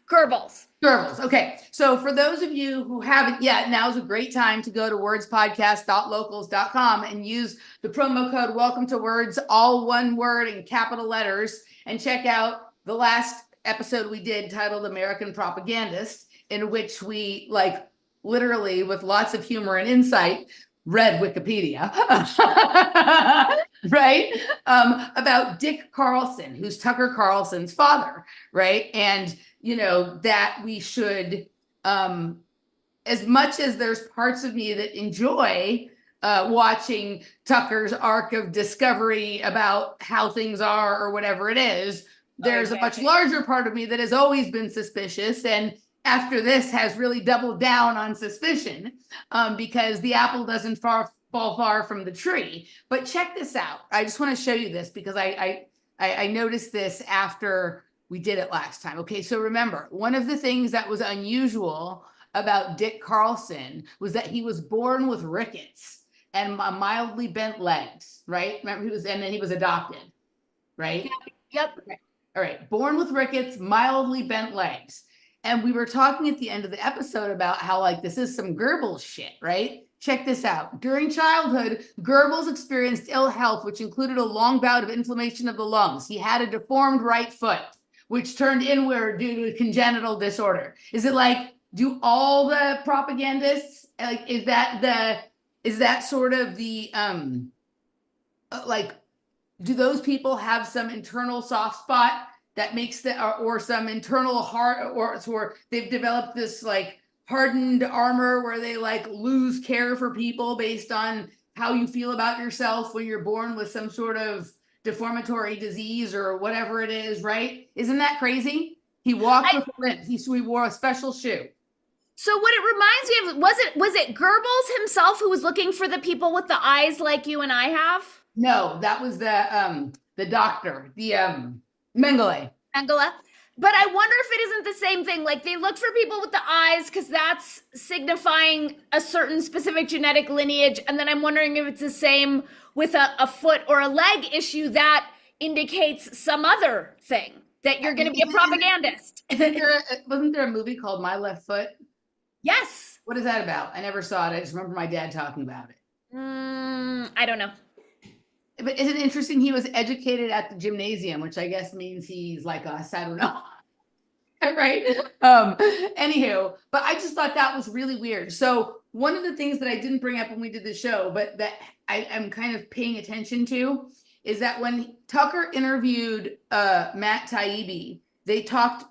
Goebbels. Goebbels. Okay, so for those of you who haven't yet, now's a great time to go to wordspodcast.locals.com and use the promo code Welcome to Words, all one word in capital letters, and check out the last episode we did titled American Propagandist, in which we like literally with lots of humor and insight read Wikipedia, right? About Dick Carlson, who's Tucker Carlson's father, right? And, that we should, as much as there's parts of me that enjoy watching Tucker's arc of discovery about how things are or whatever it is, there's a much larger part of me that has always been suspicious and after this has really doubled down on suspicion because the apple doesn't fall far from the tree. But check this out. I just want to show you this because I noticed this after we did it last time. Okay, so remember, one of the things that was unusual about Dick Carlson was that he was born with rickets and mildly bent legs, right? Remember, and then he was adopted, right? Yep. Okay. All right, born with rickets, mildly bent legs. And we were talking at the end of the episode about how like this is some Goebbels shit, right? Check this out. During childhood, Goebbels experienced ill health, which included a long bout of inflammation of the lungs. He had a deformed right foot, which turned inward due to a congenital disorder. Is it like, do all the propagandists, like, is that sort of the, like, do those people have some internal soft spot that makes or some internal heart, or they've developed this like hardened armor where they like lose care for people based on how you feel about yourself when you're born with some sort of deformatory disease or whatever it is, right? Isn't that crazy? He walked with a limp. He wore a special shoe. So what it reminds me of, was it Goebbels himself who was looking for the people with the eyes like you and I have? No, that was the doctor, the Mengele. But I wonder if it isn't the same thing. Like they look for people with the eyes because that's signifying a certain specific genetic lineage. And then I'm wondering if it's the same with a foot or a leg issue that indicates some other thing, that you're going to be a propagandist. Wasn't there a movie called My Left Foot? Yes. What is that about? I never saw it. I just remember my dad talking about it. I don't know. But isn't it interesting? He was educated at the gymnasium, which I guess means he's like us. I don't know. Right. Anywho, but I just thought that was really weird. So one of the things that I didn't bring up when we did the show, but that I am kind of paying attention to, is that when Tucker interviewed Matt Taibbi,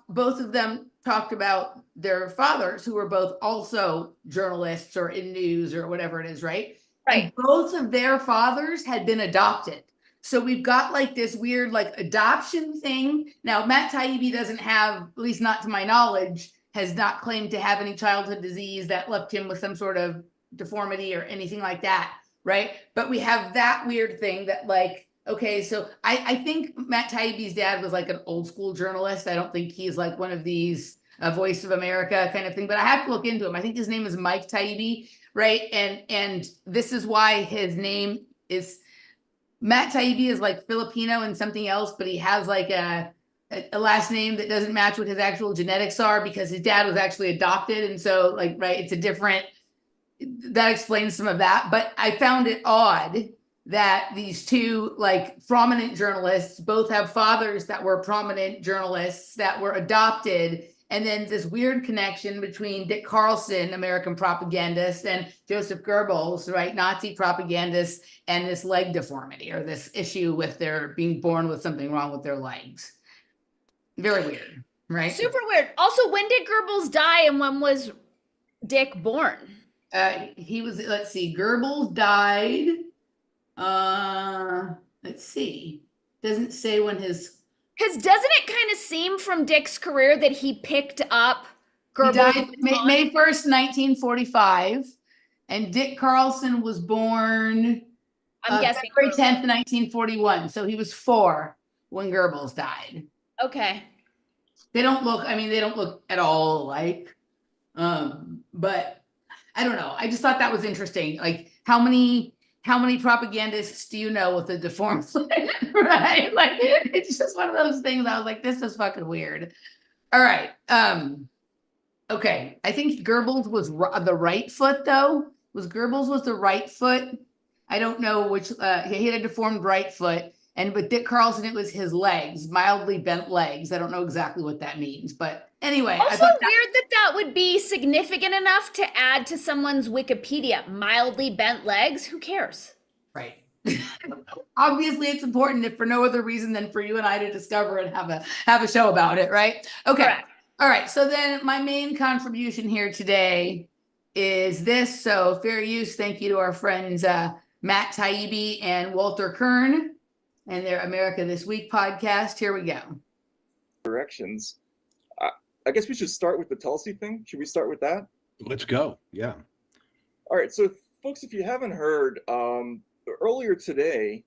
both of them talked about their fathers, who were both also journalists or in news or whatever it is, right? Right. And both of their fathers had been adopted. So we've got like this weird like adoption thing. Now, Matt Taibbi doesn't have, at least not to my knowledge, has not claimed to have any childhood disease that left him with some sort of deformity or anything like that, right? But we have that weird thing that like, okay, so I think Matt Taibbi's dad was like an old school journalist. I don't think he's like one of these Voice of America kind of thing, but I have to look into him. I think his name is Mike Taibbi, right? And this is why his name is... Matt Taibbi is like Filipino and something else, but he has like a last name that doesn't match what his actual genetics are because his dad was actually adopted. And so like, right, it's a different, that explains some of that. But I found it odd that these two like prominent journalists both have fathers that were prominent journalists that were adopted. And then this weird connection between Dick Carlson, American propagandist, and Joseph Goebbels, right, Nazi propagandist, and this leg deformity or this issue with their being born with something wrong with their legs. Very weird, right? Super weird. Also, when did Goebbels die and when was Dick born? He was, let's see, Goebbels died. Let's see. Doesn't say when his... Because doesn't it kind of seem from Dick's career that he picked up Goebbels? He died May 1st, 1945. And Dick Carlson was born I'm guessing February 10th, 1941. So he was 4 when Goebbels died. Okay. They don't look at all alike. But I don't know. I just thought that was interesting. Like how many propagandists do you know with a deformed leg? Right? Like it's just one of those things. I was like, this is fucking weird. All right. Okay. I think Goebbels was the right foot though. Goebbels was the right foot. I don't know which, he had a deformed right foot. And with Dick Carlson, it was his legs, mildly bent legs. I don't know exactly what that means, but anyway. Also weird that would be significant enough to add to someone's Wikipedia. Mildly bent legs, who cares? Right. Obviously, it's important if for no other reason than for you and I to discover and have a show about it, right? Okay. Correct. All right. So then my main contribution here today is this. So fair use. Thank you to our friends Matt Taibbi and Walter Kern and their America This Week podcast. Here we go. Directions. I guess we should start with the Tulsi thing. Should we start with that? Let's go. Yeah. All right. So, folks, if you haven't heard, earlier today,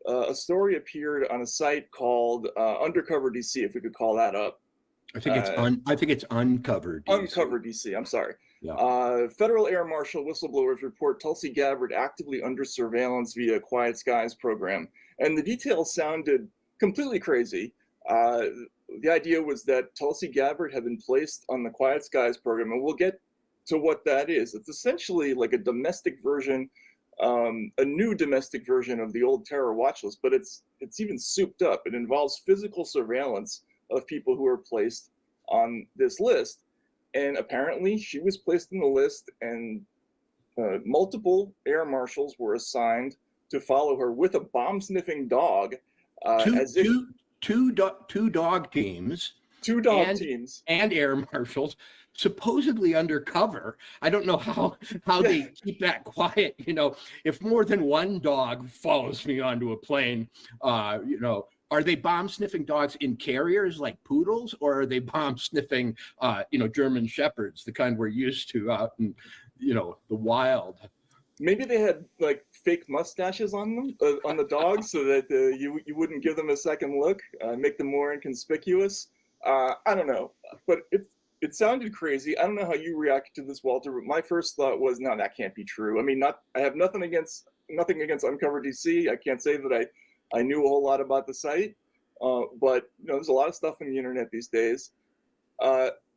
a story appeared on a site called Undercover DC, if we could call that up. I think it's Uncovered DC. Uncovered DC. I'm sorry. Yeah. Federal Air Marshal whistleblowers report Tulsi Gabbard actively under surveillance via Quiet Skies program. And the details sounded completely crazy. The idea was that Tulsi Gabbard had been placed on the Quiet Skies program, and we'll get to what that is. It's essentially like a domestic version, a new domestic version of the old terror watch list, but it's even souped up. It involves physical surveillance of people who are placed on this list. And apparently she was placed on the list, and multiple air marshals were assigned to follow her with a bomb-sniffing dog. Two dog teams. Two dog teams. And air marshals, supposedly undercover. I don't know how they keep that quiet. You know, if more than one dog follows me onto a plane, are they bomb sniffing dogs in carriers like poodles, or are they bomb sniffing, German shepherds, the kind we're used to out in, the wild? Maybe they had like fake mustaches on them, on the dogs, so that you wouldn't give them a second look, make them more inconspicuous. I don't know, but it sounded crazy. I don't know how you reacted to this, Walter. But my first thought was, no, that can't be true. I mean, I have nothing against Uncover DC. I can't say that I knew a whole lot about the site, but there's a lot of stuff on the internet these days.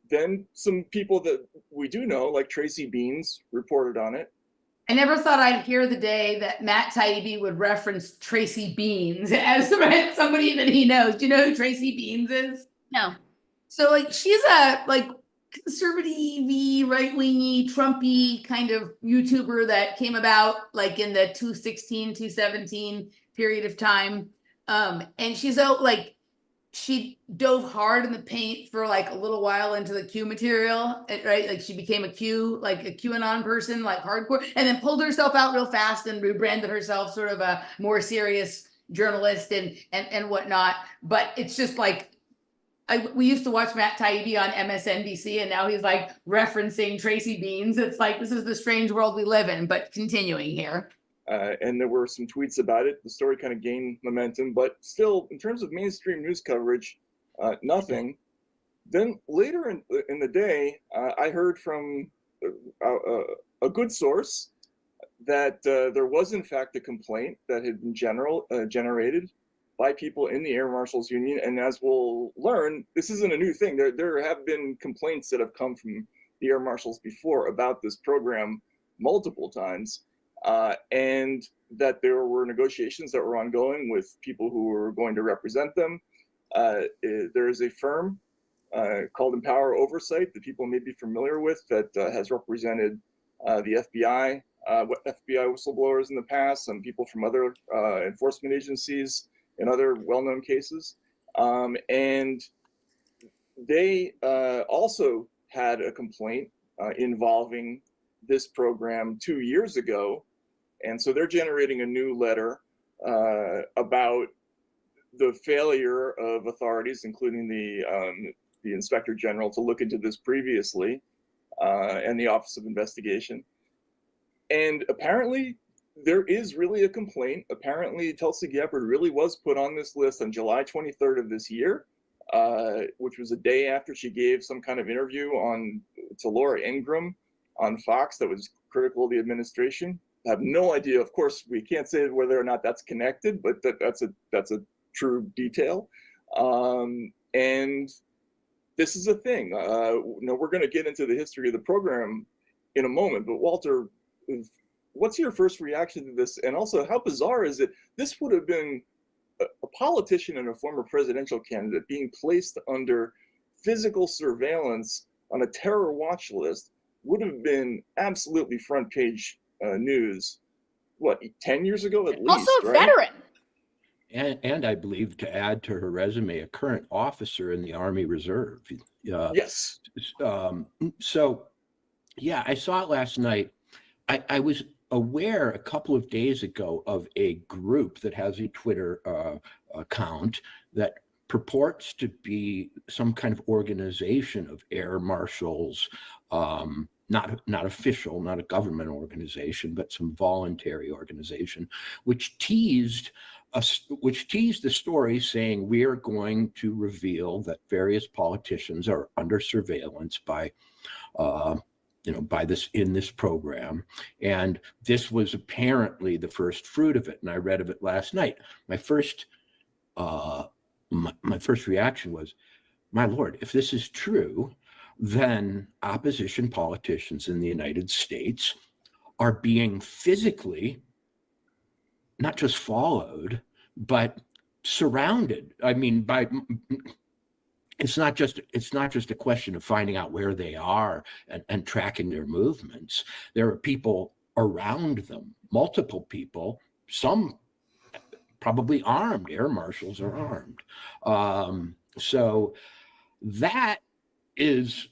Then some people that we do know, like Tracy Beans, reported on it. I never thought I'd hear the day that Matt Taibbi would reference Tracy Beans as somebody that he knows. Do you know who Tracy Beans is? No. So like she's a like conservative, right-wingy, Trumpy kind of YouTuber that came about like in the 2016, 2017 period of time. And she's out like she dove hard in the paint for like a little while into the Q material, right? Like she became a Q, like a QAnon person, like hardcore, and then pulled herself out real fast and rebranded herself sort of a more serious journalist and whatnot. But it's just like, we used to watch Matt Taibbi on MSNBC, and now he's like referencing Tracy Beans. It's like, this is the strange world we live in, but continuing here. And there were some tweets about it. The story kind of gained momentum, but still, in terms of mainstream news coverage, nothing. Then later in the day, I heard from a good source that there was in fact a complaint that had been generated by people in the Air Marshals Union. And as we'll learn, this isn't a new thing. There have been complaints that have come from the Air Marshals before about this program multiple times. And that there were negotiations that were ongoing with people who were going to represent them. There is a firm called Empower Oversight that people may be familiar with that has represented the FBI, FBI whistleblowers in the past, some people from other enforcement agencies in other well-known cases. And they also had a complaint involving this program 2 years ago. And so they're generating a new letter about the failure of authorities, including the Inspector General, to look into this previously, and the Office of Investigation. And apparently there is really a complaint. Apparently Tulsi Gabbard really was put on this list on July 23rd of this year, which was a day after she gave some kind of interview to Laura Ingraham on Fox that was critical of the administration. I have no idea. Of course, we can't say whether or not that's connected, but that's a true detail. And this is a thing. We're going to get into the history of the program in a moment. But Walter, what's your first reaction to this? And also, how bizarre is it? This would have been a politician and a former presidential candidate being placed under physical surveillance on a terror watch list would have been absolutely front page news, 10 years ago at least? Also a right? veteran. And I believe, to add to her resume, a current officer in the Army Reserve. Yes. So, yeah, I saw it last night. I was aware a couple of days ago of a group that has a Twitter account that purports to be some kind of organization of air marshals, not official, not a government organization, but some voluntary organization, which teased the story saying we are going to reveal that various politicians are under surveillance by this program. And this was apparently the first fruit of it. And I read of it last night. My first reaction was, my Lord, if this is true, then opposition politicians in the United States are being physically not just followed, but surrounded. I mean, it's not just a question of finding out where they are and tracking their movements. There are people around them, multiple people, some probably armed. Air marshals are armed. So that is,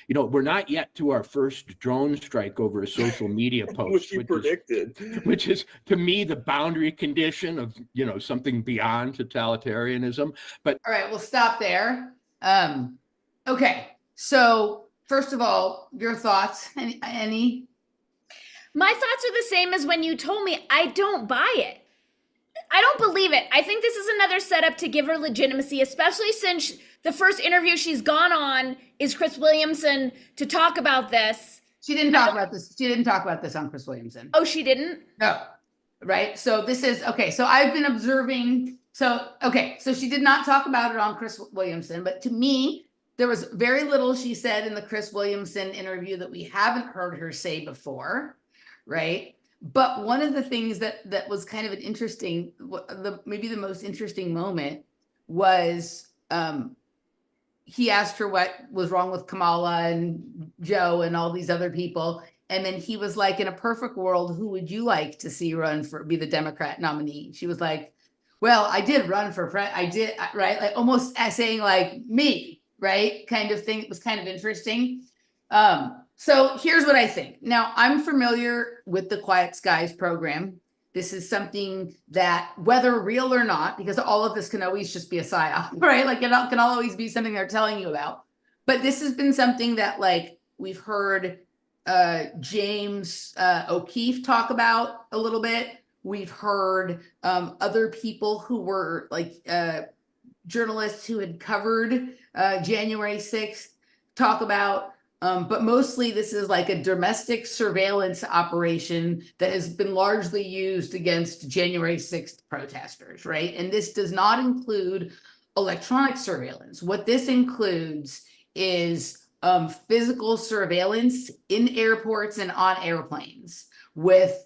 we're not yet to our first drone strike over a social media post, which you predicted, which is to me the boundary condition of something beyond totalitarianism. But all right, we'll stop there. Okay, so first of all, your thoughts? Any? My thoughts are the same as when you told me. I don't buy it. I don't believe it. I think this is another setup to give her legitimacy, especially since the first interview she's gone on is Chris Williamson to talk about this. She didn't talk about this. She didn't talk about this on Chris Williamson. Oh, she didn't? No. Right. So this is okay. So I've been observing. So she did not talk about it on Chris Williamson, but to me, there was very little she said in the Chris Williamson interview that we haven't heard her say before, right? But one of the things that was kind of an interesting, maybe the most interesting moment was he asked her what was wrong with Kamala and Joe and all these other people. And then he was like, in a perfect world, who would you like to see be the Democrat nominee? She was like, well, I did run for I did, right? Like almost saying like me, right? Kind of thing. It was kind of interesting. So here's what I think. Now, I'm familiar with the Quiet Skies program. This is something that, whether real or not, because all of this can always just be a psyop, right? Like it can always be something they're telling you about. But this has been something that like we've heard James O'Keefe talk about a little bit. We've heard other people who were like journalists who had covered January 6th talk about. But mostly this is like a domestic surveillance operation that has been largely used against January 6th protesters, right? And this does not include electronic surveillance. What this includes is physical surveillance in airports and on airplanes with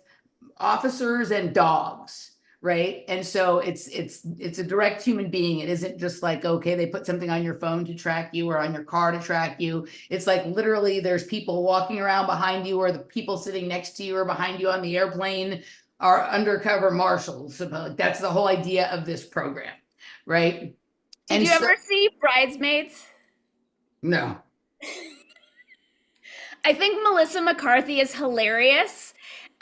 officers and dogs. Right. And so it's a direct human being. It isn't just like, okay, they put something on your phone to track you or on your car to track you. It's like literally there's people walking around behind you, or the people sitting next to you or behind you on the airplane are undercover marshals. So that's the whole idea of this program. Right. Did you ever see Bridesmaids? No. I think Melissa McCarthy is hilarious.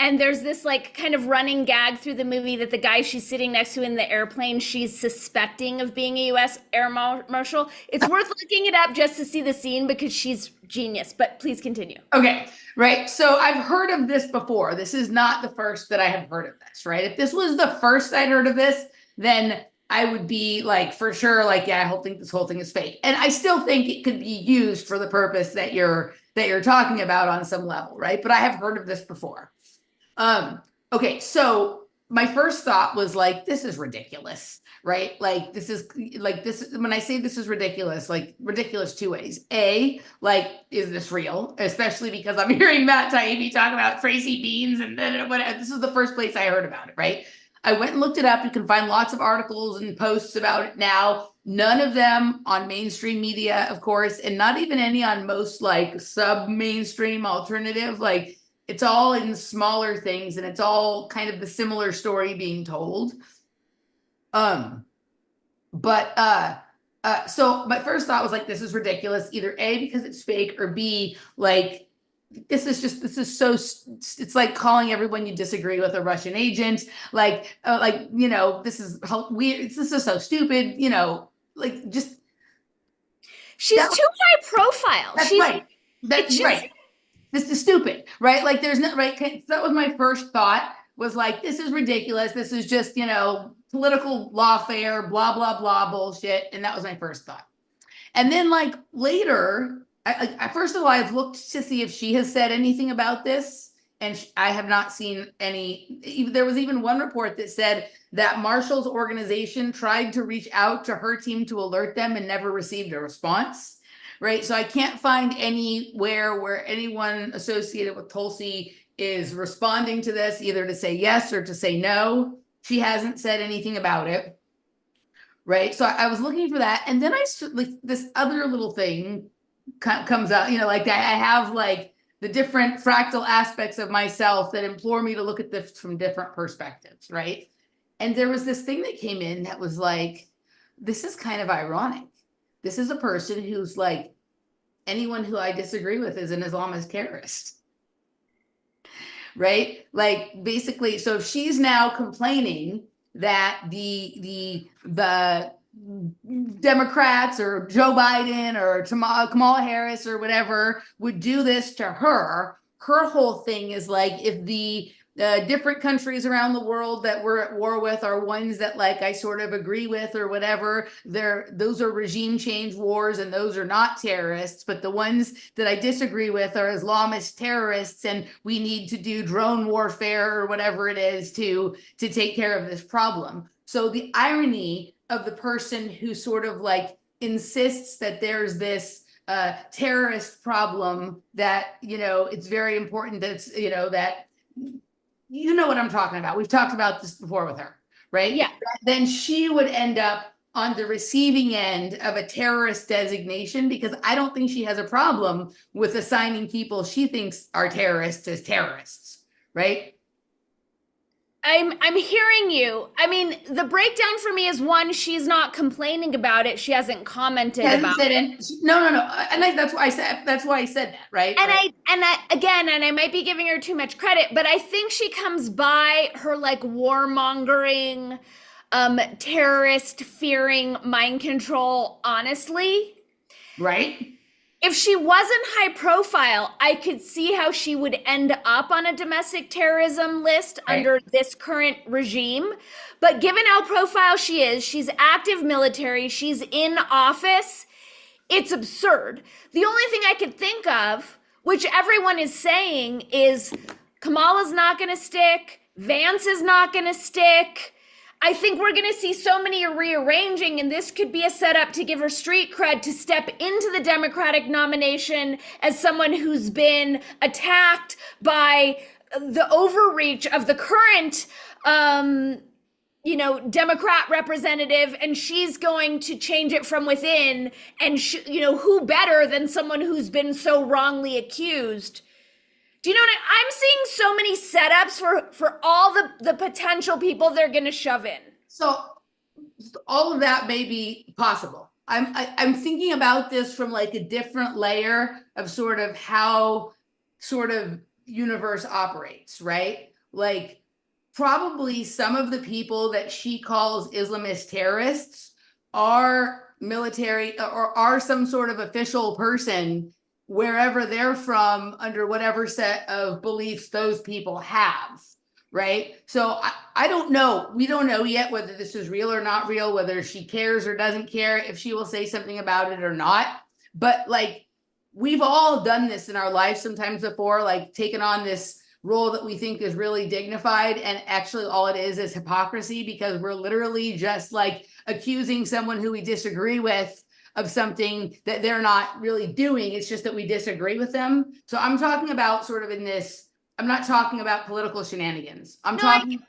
And there's this like kind of running gag through the movie that the guy she's sitting next to in the airplane, she's suspecting of being a U.S. Air Marshal. It's worth looking it up just to see the scene because she's genius. But please continue. Okay, right. So I've heard of this before. This is not the first that I have heard of this, right? If this was the first I'd heard of this, then I would be like, for sure, like, yeah, I think this whole thing is fake. And I still think it could be used for the purpose that you're talking about on some level, right? But I have heard of this before. Okay, so my first thought was like, this is ridiculous, right? Like this, when I say this is ridiculous, like ridiculous two ways. A, like, is this real? Especially because I'm hearing Matt Taibbi talk about Tracy Beans and whatever. This is the first place I heard about it, right? I went and looked it up. You can find lots of articles and posts about it now. None of them on mainstream media, of course, and not even any on most like sub-mainstream alternative, like it's all in smaller things and it's all kind of the similar story being told. So my first thought was like, this is ridiculous, either A, because it's fake, or B, like, this is so, it's like calling everyone you disagree with a Russian agent. Like, you know, this is weird. This is so stupid, you know, like just. She's too high profile. That's right. That's right. This is stupid, right? Like there's no, right? That was my first thought, was like, this is ridiculous. This is just, you know, political lawfare, blah, blah, blah bullshit. And that was my first thought. And then like later, first of all, I've looked to see if she has said anything about this. And I have not seen any. There was even one report that said that Marshall's organization tried to reach out to her team to alert them and never received a response. Right. So I can't find anywhere where anyone associated with Tulsi is responding to this, either to say yes or to say no. She hasn't said anything about it. Right. So I was looking for that. And then like this other little thing comes out, you know, like I have like the different fractal aspects of myself that implore me to look at this from different perspectives. Right. And there was this thing that came in that was like, this is kind of ironic. This is a person who's like, anyone who I disagree with is an Islamist terrorist. Right? Like basically, so if she's now complaining that the Democrats or Joe Biden or Kamala Harris or whatever would do this to her, her whole thing is like, if the different countries around the world that we're at war with are ones that like I sort of agree with or whatever, those are regime change wars and those are not terrorists, but the ones that I disagree with are Islamist terrorists, and we need to do drone warfare or whatever it is to take care of this problem. So the irony of the person who sort of like insists that there's this terrorist problem that, it's very important that it's, that, what I'm talking about. We've talked about this before with her, right? Yeah. Then she would end up on the receiving end of a terrorist designation, because I don't think she has a problem with assigning people she thinks are terrorists as terrorists, right? I'm hearing you. I mean, the breakdown for me is, one, she's not complaining about it. She hasn't commented about it. No. And that's why I said that, right? And I might be giving her too much credit, but I think she comes by her like warmongering, terrorist fearing mind control honestly. Right. If she wasn't high profile, I could see how she would end up on a domestic terrorism list under this current regime. But given how profile she is, she's active military, she's in office, it's absurd. The only thing I could think of, which everyone is saying, is Kamala's not going to stick, Vance is not going to stick. I think we're going to see so many rearranging, and this could be a setup to give her street cred to step into the Democratic nomination as someone who's been attacked by the overreach of the current, Democrat representative, and she's going to change it from within. And, who better than someone who's been so wrongly accused? Do you know what I'm seeing? So many setups for all the potential people they're going to shove in. So all of that may be possible. I'm thinking about this from like a different layer of sort of how sort of universe operates, right? Like probably some of the people that she calls Islamist terrorists are military or are some sort of official person wherever they're from, under whatever set of beliefs those people have, right? So I don't know. We don't know yet whether this is real or not real, whether she cares or doesn't care, if she will say something about it or not. But like, we've all done this in our lives sometimes before, like taken on this role that we think is really dignified, and actually all it is hypocrisy, because we're literally just like accusing someone who we disagree with of something that they're not really doing. It's just that we disagree with them. So I'm talking about sort of in this, I'm not talking about political shenanigans. I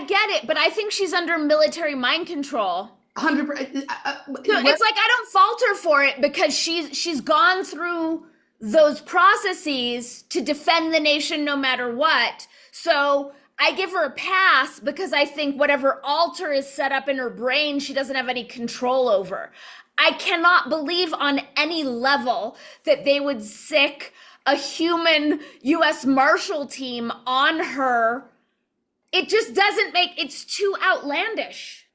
get it, but I think she's under military mind control. 100%. It's like, I don't fault her for it, because she's gone through those processes to defend the nation no matter what. So I give her a pass, because I think whatever altar is set up in her brain, she doesn't have any control over. I cannot believe on any level that they would sick a human U.S. Marshal team on her. It just doesn't it's too outlandish.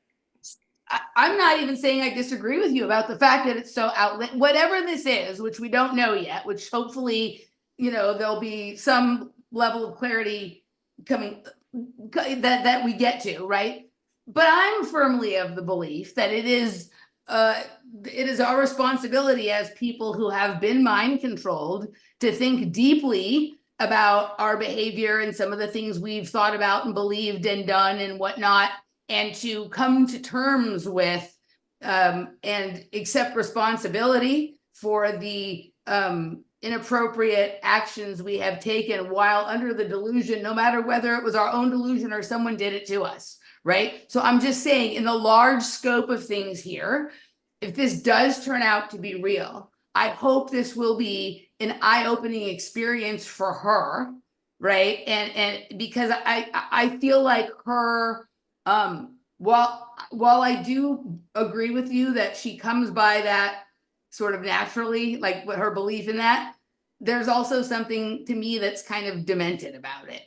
I'm not even saying I disagree with you about the fact that it's so outlandish. Whatever this is, which we don't know yet, which hopefully, there'll be some level of clarity coming that we get to, right? But I'm firmly of the belief that it is our responsibility as people who have been mind controlled to think deeply about our behavior and some of the things we've thought about and believed and done and whatnot, and to come to terms with and accept responsibility for the inappropriate actions we have taken while under the delusion, no matter whether it was our own delusion or someone did it to us. Right. So I'm just saying, in the large scope of things here, if this does turn out to be real, I hope this will be an eye-opening experience for her. Right. And because I feel like her, while I do agree with you that she comes by that sort of naturally, like with her belief in that, there's also something to me that's kind of demented about it.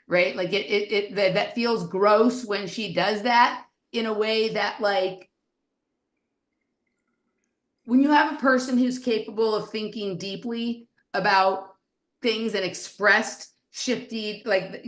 Right? Like that feels gross when she does that, in a way that, like, when you have a person who's capable of thinking deeply about things and expressed shifty, like,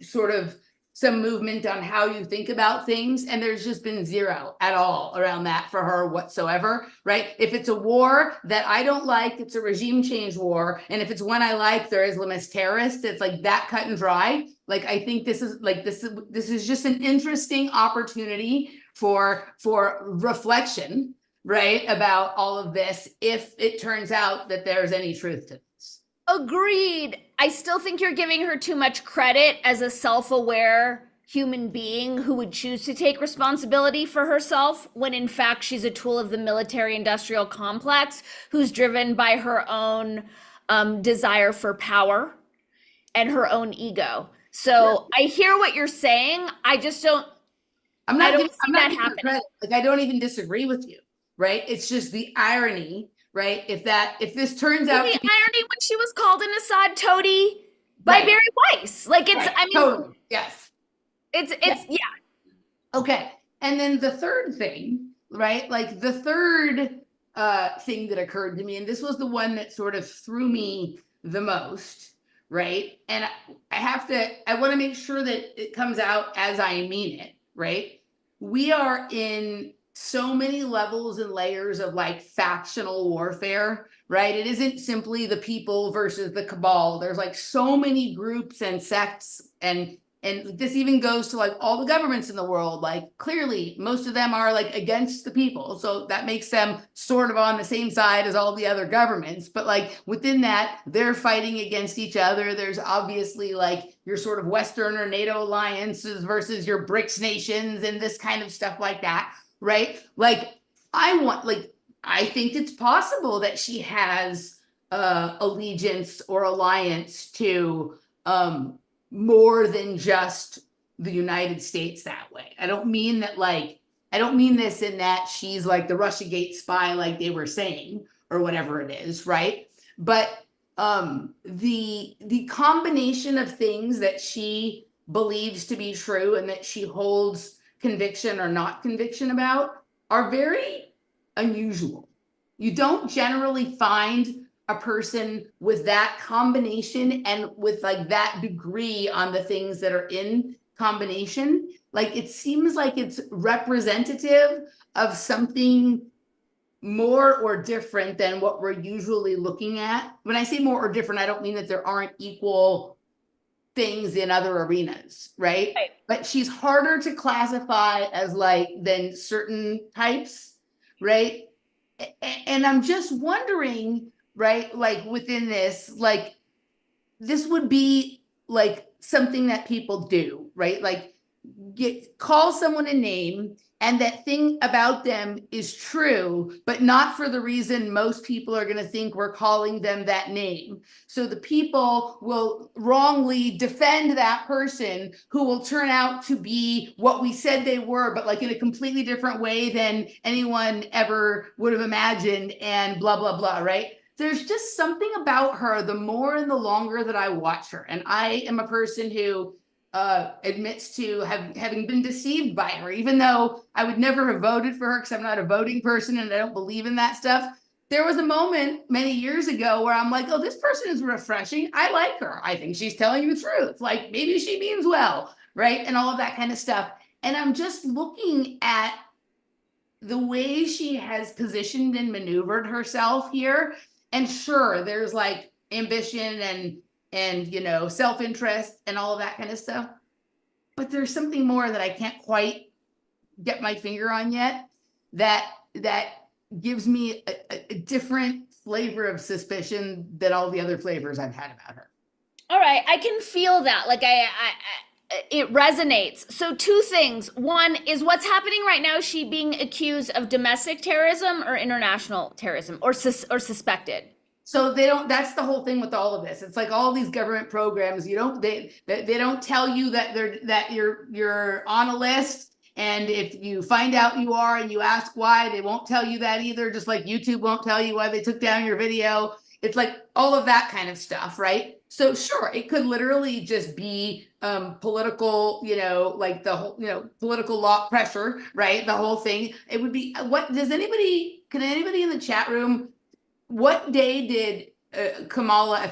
sort of some movement on how you think about things, and there's just been zero at all around that for her whatsoever, right? If it's a war that I don't like, it's a regime change war, and if it's one I like, they're Islamist terrorists. It's like that cut and dry. Like, I think this is just an interesting opportunity for reflection, right, about all of this if it turns out that there's any truth to this. Agreed. I still think you're giving her too much credit as a self-aware human being who would choose to take responsibility for herself when in fact she's a tool of the military industrial complex who's driven by her own desire for power and her own ego. So I hear what you're saying. I just don't. I'm not giving that happening. Like, I don't even disagree with you, right? It's just the irony, right? If this turns out to be irony when she was called an Assad toady by Barry Weiss. Like, it's, I mean, totally. Yes. It's yeah. Okay. And then the third thing, right? Like the third thing that occurred to me, and this was the one that sort of threw me the most, right? And I want to make sure that it comes out as I mean it, right? We are in so many levels and layers of like factional warfare, right? It isn't simply the people versus the cabal. There's like so many groups and sects, and this even goes to like all the governments in the world. Like clearly most of them are like against the people. So that makes them sort of on the same side as all the other governments. But like within that, they're fighting against each other. There's obviously like your sort of Western or NATO alliances versus your BRICS nations and this kind of stuff like that, right? Like I think it's possible that she has allegiance or alliance to more than just the United States that way. I don't mean this in that she's like the Russiagate spy, like they were saying, or whatever it is, right? But the combination of things that she believes to be true and that she holds conviction or not conviction about are very unusual. You don't generally find a person with that combination and with like that degree on the things that are in combination. Like it seems like it's representative of something more or different than what we're usually looking at. When I say more or different, I don't mean that there aren't equal things in other arenas, right? But she's harder to classify as like than certain types, right? And I'm just wondering, right, like within this, like this would be like something that people do, right? Like call someone a name and that thing about them is true, but not for the reason most people are going to think we're calling them that name. So the people will wrongly defend that person who will turn out to be what we said they were, but like in a completely different way than anyone ever would have imagined, and blah, blah, blah, right? There's just something about her, the more and the longer that I watch her. And I am a person who admits to having been deceived by her, even though I would never have voted for her because I'm not a voting person and I don't believe in that stuff. There was a moment many years ago where I'm like, oh, this person is refreshing. I like her. I think she's telling the truth. Like maybe she means well, right? And all of that kind of stuff. And I'm just looking at the way she has positioned and maneuvered herself here. And sure, there's like ambition and you know, self-interest and all of that kind of stuff. But there's something more that I can't quite get my finger on yet that gives me a different flavor of suspicion than all the other flavors I've had about her. All right, I can feel that. Like it resonates. So two things. One is what's happening right now. Is she being accused of domestic terrorism or international terrorism or suspected? So they don't, that's the whole thing with all of this. It's like all these government programs, they don't tell you that you're on a list. And if you find out you are and you ask why, they won't tell you that either. Just like YouTube won't tell you why they took down your video. It's like all of that kind of stuff, right? So sure, it could literally just be political, like the whole, political law pressure, right? The whole thing. It would be, can anybody in the chat room, what day did Kamala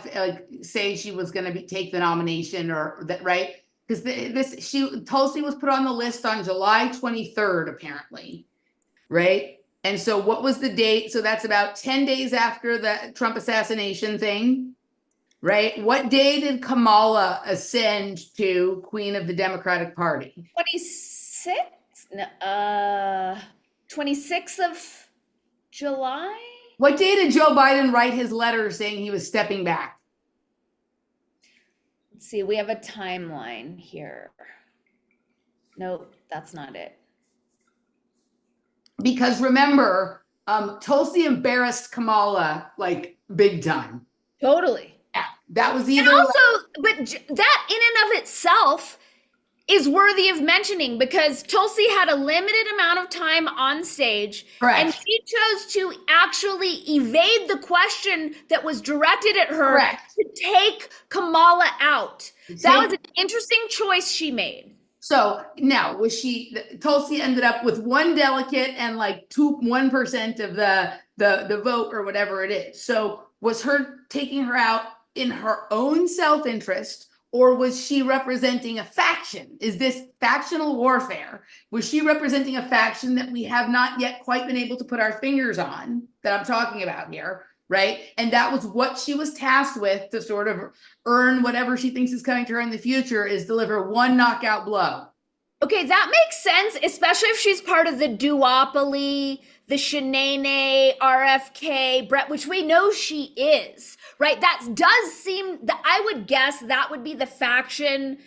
say she was going to take the nomination, or that, right? Because Tulsi was put on the list on July 23rd, apparently, right? And so what was the date? So that's about 10 days after the Trump assassination thing, right? What day did Kamala ascend to Queen of the Democratic Party? 26th of July? What day did Joe Biden write his letter saying he was stepping back? Let's see, we have a timeline here. Nope, that's not it. Because remember, Tulsi embarrassed Kamala like big time. Totally. Yeah, that was either. And also, but that in and of itself is worthy of mentioning because Tulsi had a limited amount of time on stage. Correct. And she chose to actually evade the question that was directed at her. Correct. To take Kamala out. That was an interesting choice she made. So now Tulsi ended up with one delegate and like 1% of the vote or whatever it is. So was her taking her out in her own self-interest, or was she representing a faction? Is this factional warfare? Was she representing a faction that we have not yet quite been able to put our fingers on, that I'm talking about here, right? And that was what she was tasked with to sort of earn whatever she thinks is coming to her in the future, is deliver one knockout blow. Okay, that makes sense, especially if she's part of the duopoly, the Shanae, RFK, Brett, which we know she is, right? That does seem, I would guess that would be the faction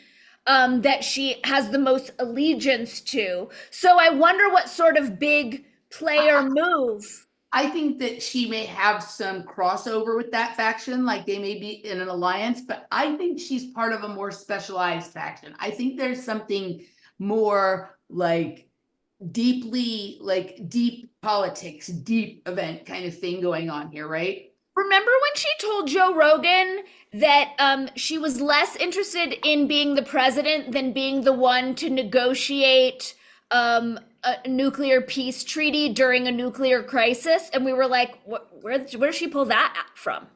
that she has the most allegiance to. So I wonder what sort of big player move. I think that she may have some crossover with that faction, like they may be in an alliance, but I think she's part of a more specialized faction. I think there's something more like deep politics, deep event kind of thing going on here, right? Remember when she told Joe Rogan that she was less interested in being the president than being the one to negotiate a nuclear peace treaty during a nuclear crisis? And we were like, where did she pull that from?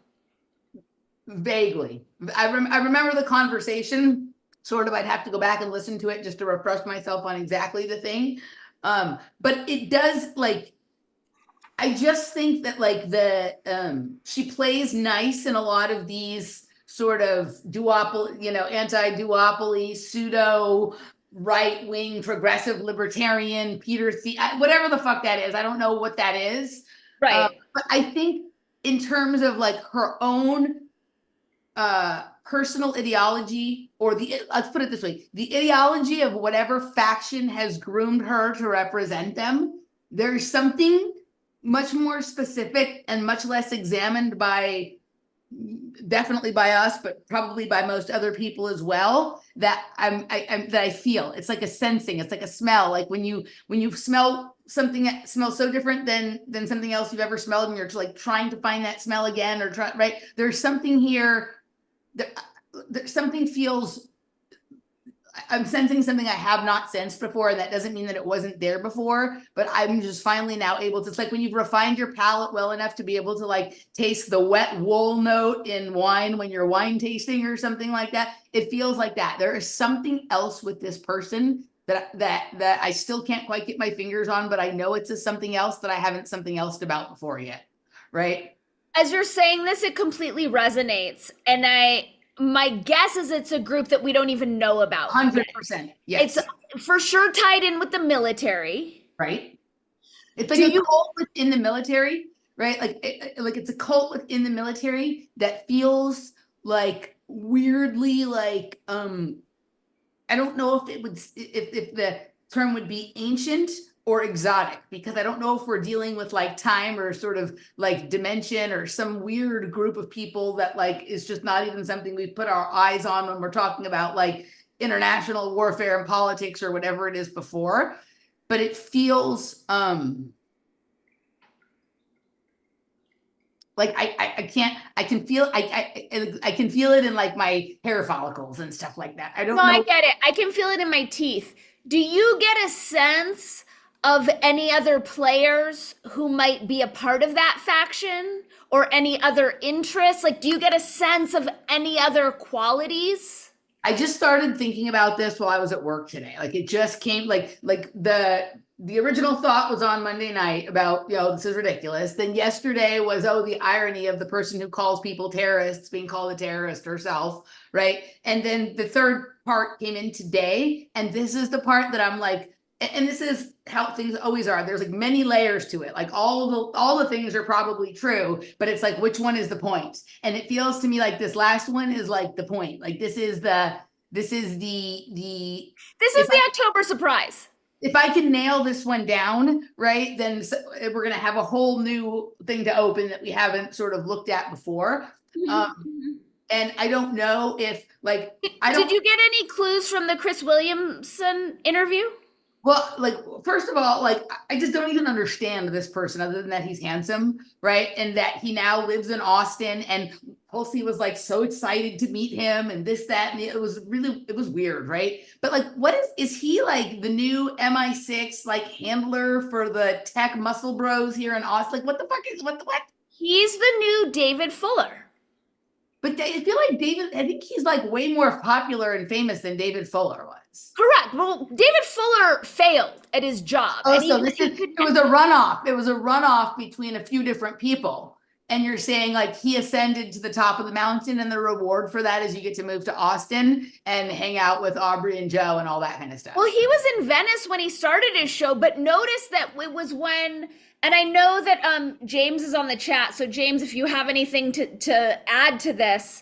Vaguely. I remember the conversation, sort of. I'd have to go back and listen to it just to refresh myself on exactly the thing. But it does, like, I just think that like she plays nice in a lot of these sort of duopoly, anti-duopoly, pseudo right-wing progressive libertarian whatever the fuck that is. I don't know what that is. Right. But I think in terms of like her own personal ideology, or let's put it this way, the ideology of whatever faction has groomed her to represent them, there's something much more specific and much less examined definitely by us, but probably by most other people as well, that I feel. It's like a sensing, it's like a smell. Like when you smell something that smells so different than something else you've ever smelled, and you're like trying to find that smell again, or right? There's something here that something feels, I'm sensing something I have not sensed before, and that doesn't mean that it wasn't there before, but I'm just finally now able to, it's like when you've refined your palate well enough to be able to like taste the wet wool note in wine when you're wine tasting or something like that. It feels like that. There is something else with this person that I still can't quite get my fingers on, but I know it's something else that I haven't something else about before yet, right? As you're saying this, it completely resonates. And my guess is it's a group that we don't even know about. 100%. Yes. It's for sure tied in with the military. Right. It's like a cult within the military, right? Like it's a cult within the military that feels like weirdly like, I don't know if if the term would be ancient or exotic, because I don't know if we're dealing with like time or sort of like dimension or some weird group of people that like is just not even something we put our eyes on when we're talking about like international warfare and politics or whatever it is before. But it feels like I can feel it in like my hair follicles and stuff like that. I don't know. I get it. I can feel it in my teeth. Do you get a sense of any other players who might be a part of that faction or any other interests? Like, do you get a sense of any other qualities? I just started thinking about this while I was at work today. Like it just came like the original thought was on Monday night about, this is ridiculous. Then yesterday was, the irony of the person who calls people terrorists being called a terrorist herself, right? And then the third part came in today. And this is the part that I'm like, and this is how things always are. There's like many layers to it. Like all the things are probably true, but it's like, which one is the point? And it feels to me like this last one is like the point. Like this is the October surprise. If I can nail this one down, right, then we're going to have a whole new thing to open that we haven't sort of looked at before. And I don't know if like, did you get any clues from the Chris Williamson interview? Well, like, first of all, like, I just don't even understand this person other than that he's handsome, right? And that he now lives in Austin, and Tulsi was like so excited to meet him and this, that, and it was weird, right? But like, is he like the new MI6 like handler for the tech muscle bros here in Austin? Like, what? He's the new David Fuller. But I feel like I think he's like way more popular and famous than David Fuller was. Correct. Well, David Fuller failed at his job. Oh, so it was a runoff. It was a runoff between a few different people. And you're saying like he ascended to the top of the mountain, and the reward for that is you get to move to Austin and hang out with Aubrey and Joe and all that kind of stuff. Well, he was in Venice when he started his show, but notice that it was when, and I know that James is on the chat. So James, if you have anything to add to this,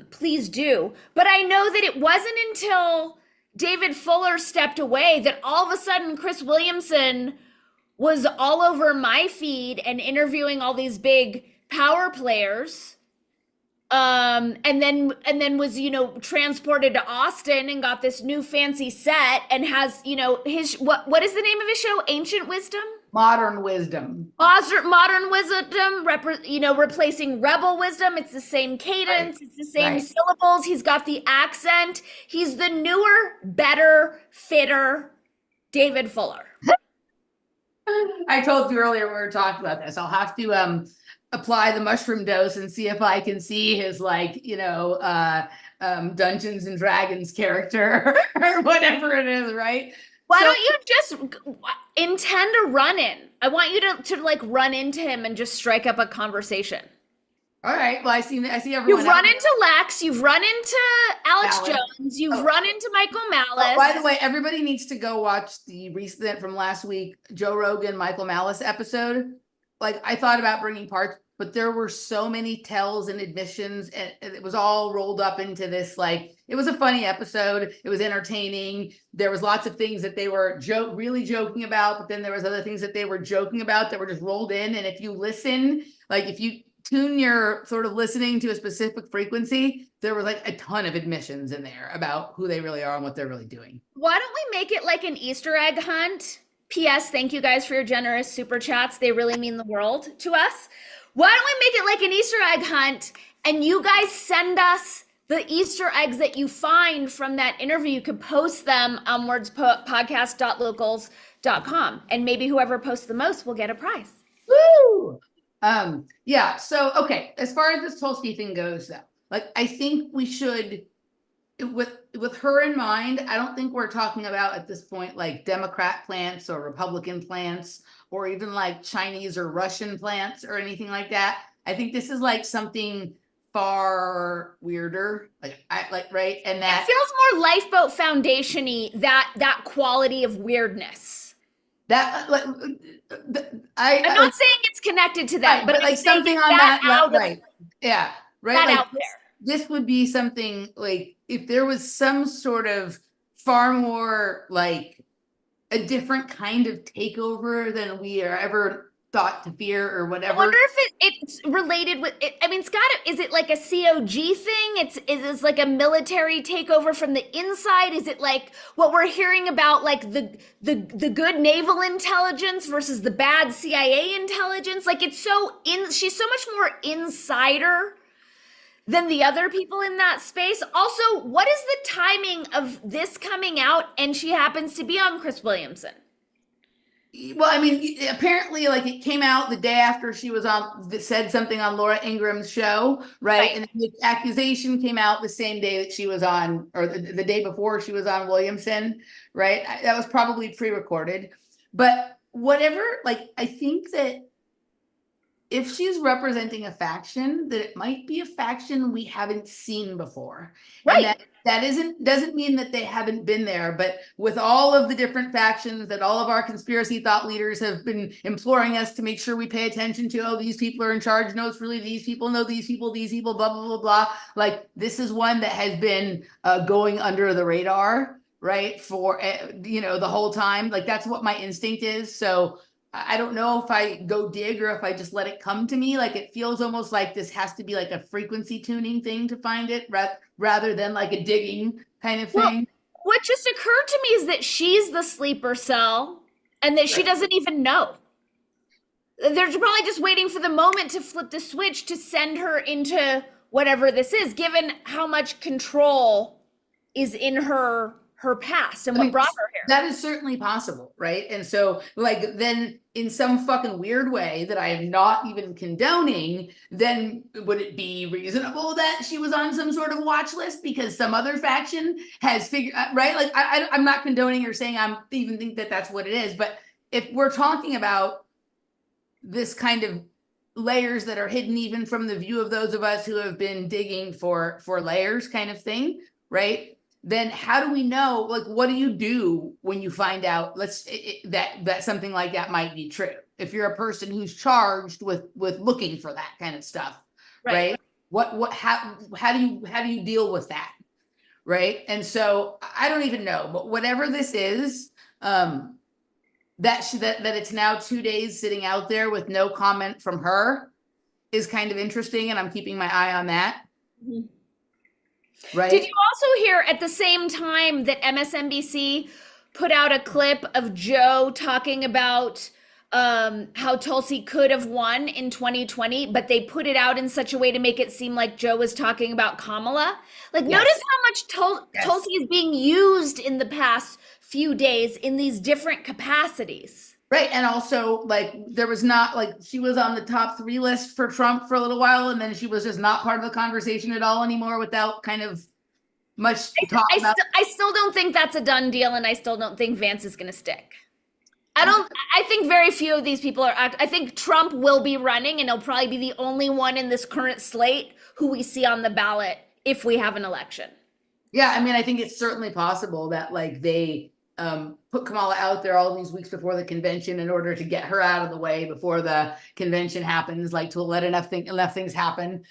please do. But I know that it wasn't until David Fuller stepped away that all of a sudden Chris Williamson was all over my feed and interviewing all these big power players. And then was, transported to Austin and got this new fancy set and has, his, what is the name of his show? Ancient Wisdom? Modern Wisdom. Modern Wisdom, replacing Rebel Wisdom. It's the same cadence. Right. It's the same syllables. He's got the accent. He's the newer, better, fitter David Fuller. I told you earlier we were talking about this. I'll have to apply the mushroom dose and see if I can see his Dungeons and Dragons character or whatever it is, right? Why don't you just intend a run-in? I want you to like run into him and just strike up a conversation. All right. Well, I see everyone. You've run into Lex. You've run into Alex Jones. You've run into Michael Malice. Oh, by the way, everybody needs to go watch the recent from last week, Joe Rogan, Michael Malice episode. Like, I thought about bringing parts, but there were so many tells and admissions, and it was all rolled up into this. Like, it was a funny episode. It was entertaining. There was lots of things that they were really joking about, but then there was other things that they were joking about that were just rolled in. And if you listen, like if you tune your sort of listening to a specific frequency, there was like a ton of admissions in there about who they really are and what they're really doing. Why don't we make it like an Easter egg hunt? P.S. Thank you guys for your generous super chats. They really mean the world to us. Why don't we make it like an Easter egg hunt, and you guys send us the Easter eggs that you find from that interview. You could post them on wordspodcast.locals.com, and maybe whoever posts the most will get a prize. Woo! Yeah. So, okay. As far as this Tulsi thing goes, though, like, I think we should, with her in mind, I don't think we're talking about at this point, like Democrat plants or Republican plants, or even like Chinese or Russian plants or anything like that. I think this is like something far weirder, right? And that it feels more Lifeboat Foundation-y, that quality of weirdness. That I'm not saying it's connected to that, right, but like something on that, right? Yeah, right. That like out there. This would be something like if there was some sort of far more like a different kind of takeover than we are ever thought to fear or whatever. I wonder if it's related with it. I mean, is it like a COG thing? Is it like a military takeover from the inside? Is it like what we're hearing about, like the good naval intelligence versus the bad CIA intelligence? Like she's so much more insider than the other people in that space. Also, what is the timing of this coming out and she happens to be on Chris Williamson? Well, I mean, apparently, like, it came out the day after she was said something on Laura Ingraham's show, right? And the accusation came out the same day that she was on, or the day before she was on Williamson, right? That was probably pre-recorded. But whatever, like, I think that if she's representing a faction, that it might be a faction we haven't seen before. Right. And that doesn't mean that they haven't been there, but with all of the different factions that all of our conspiracy thought leaders have been imploring us to make sure we pay attention to, oh, these people are in charge, no, it's really these people, no, these people, blah, blah, blah, blah. Like, this is one that has been going under the radar, right, for, the whole time. Like, that's what my instinct is. So I don't know if I go dig or if I just let it come to me. Like, it feels almost like this has to be like a frequency tuning thing to find it rather than like a digging kind of thing. Well, what just occurred to me is that she's the sleeper cell and that she doesn't even know. They're probably just waiting for the moment to flip the switch to send her into whatever this is, given how much control is in her past and what brought her here. That is certainly possible, right? And so, like, then in some fucking weird way that I am not even condoning, then would it be reasonable that she was on some sort of watch list because some other faction has figured, right? Like, I'm not condoning or saying I even think that that's what it is, but if we're talking about this kind of layers that are hidden even from the view of those of us who have been digging for layers kind of thing, right? Then how do we know, like, what do you do when you find out that something like that might be true? If you're a person who's charged with looking for that kind of stuff, right? How do you deal with that? Right. And so I don't even know, but whatever this is, that it's now 2 days sitting out there with no comment from her is kind of interesting. And I'm keeping my eye on that. Mm-hmm. Right. Did you also hear at the same time that MSNBC put out a clip of Joe talking about how Tulsi could have won in 2020, but they put it out in such a way to make it seem like Joe was talking about Kamala? Like, Yes. Notice how much Tulsi is being used in the past few days in these different capacities. Right. And also, like, there was not, like, she was on the top 3 list for Trump for a little while, and then she was just not part of the conversation at all anymore without kind of much talk about. I still don't think that's a done deal, and I still don't think Vance is going to stick. I think very few of these people are, I think Trump will be running, and he'll probably be the only one in this current slate who we see on the ballot if we have an election. Yeah. I mean, I think it's certainly possible that, like, they put Kamala out there all these weeks before the convention in order to get her out of the way before the convention happens, like, to let enough things happen.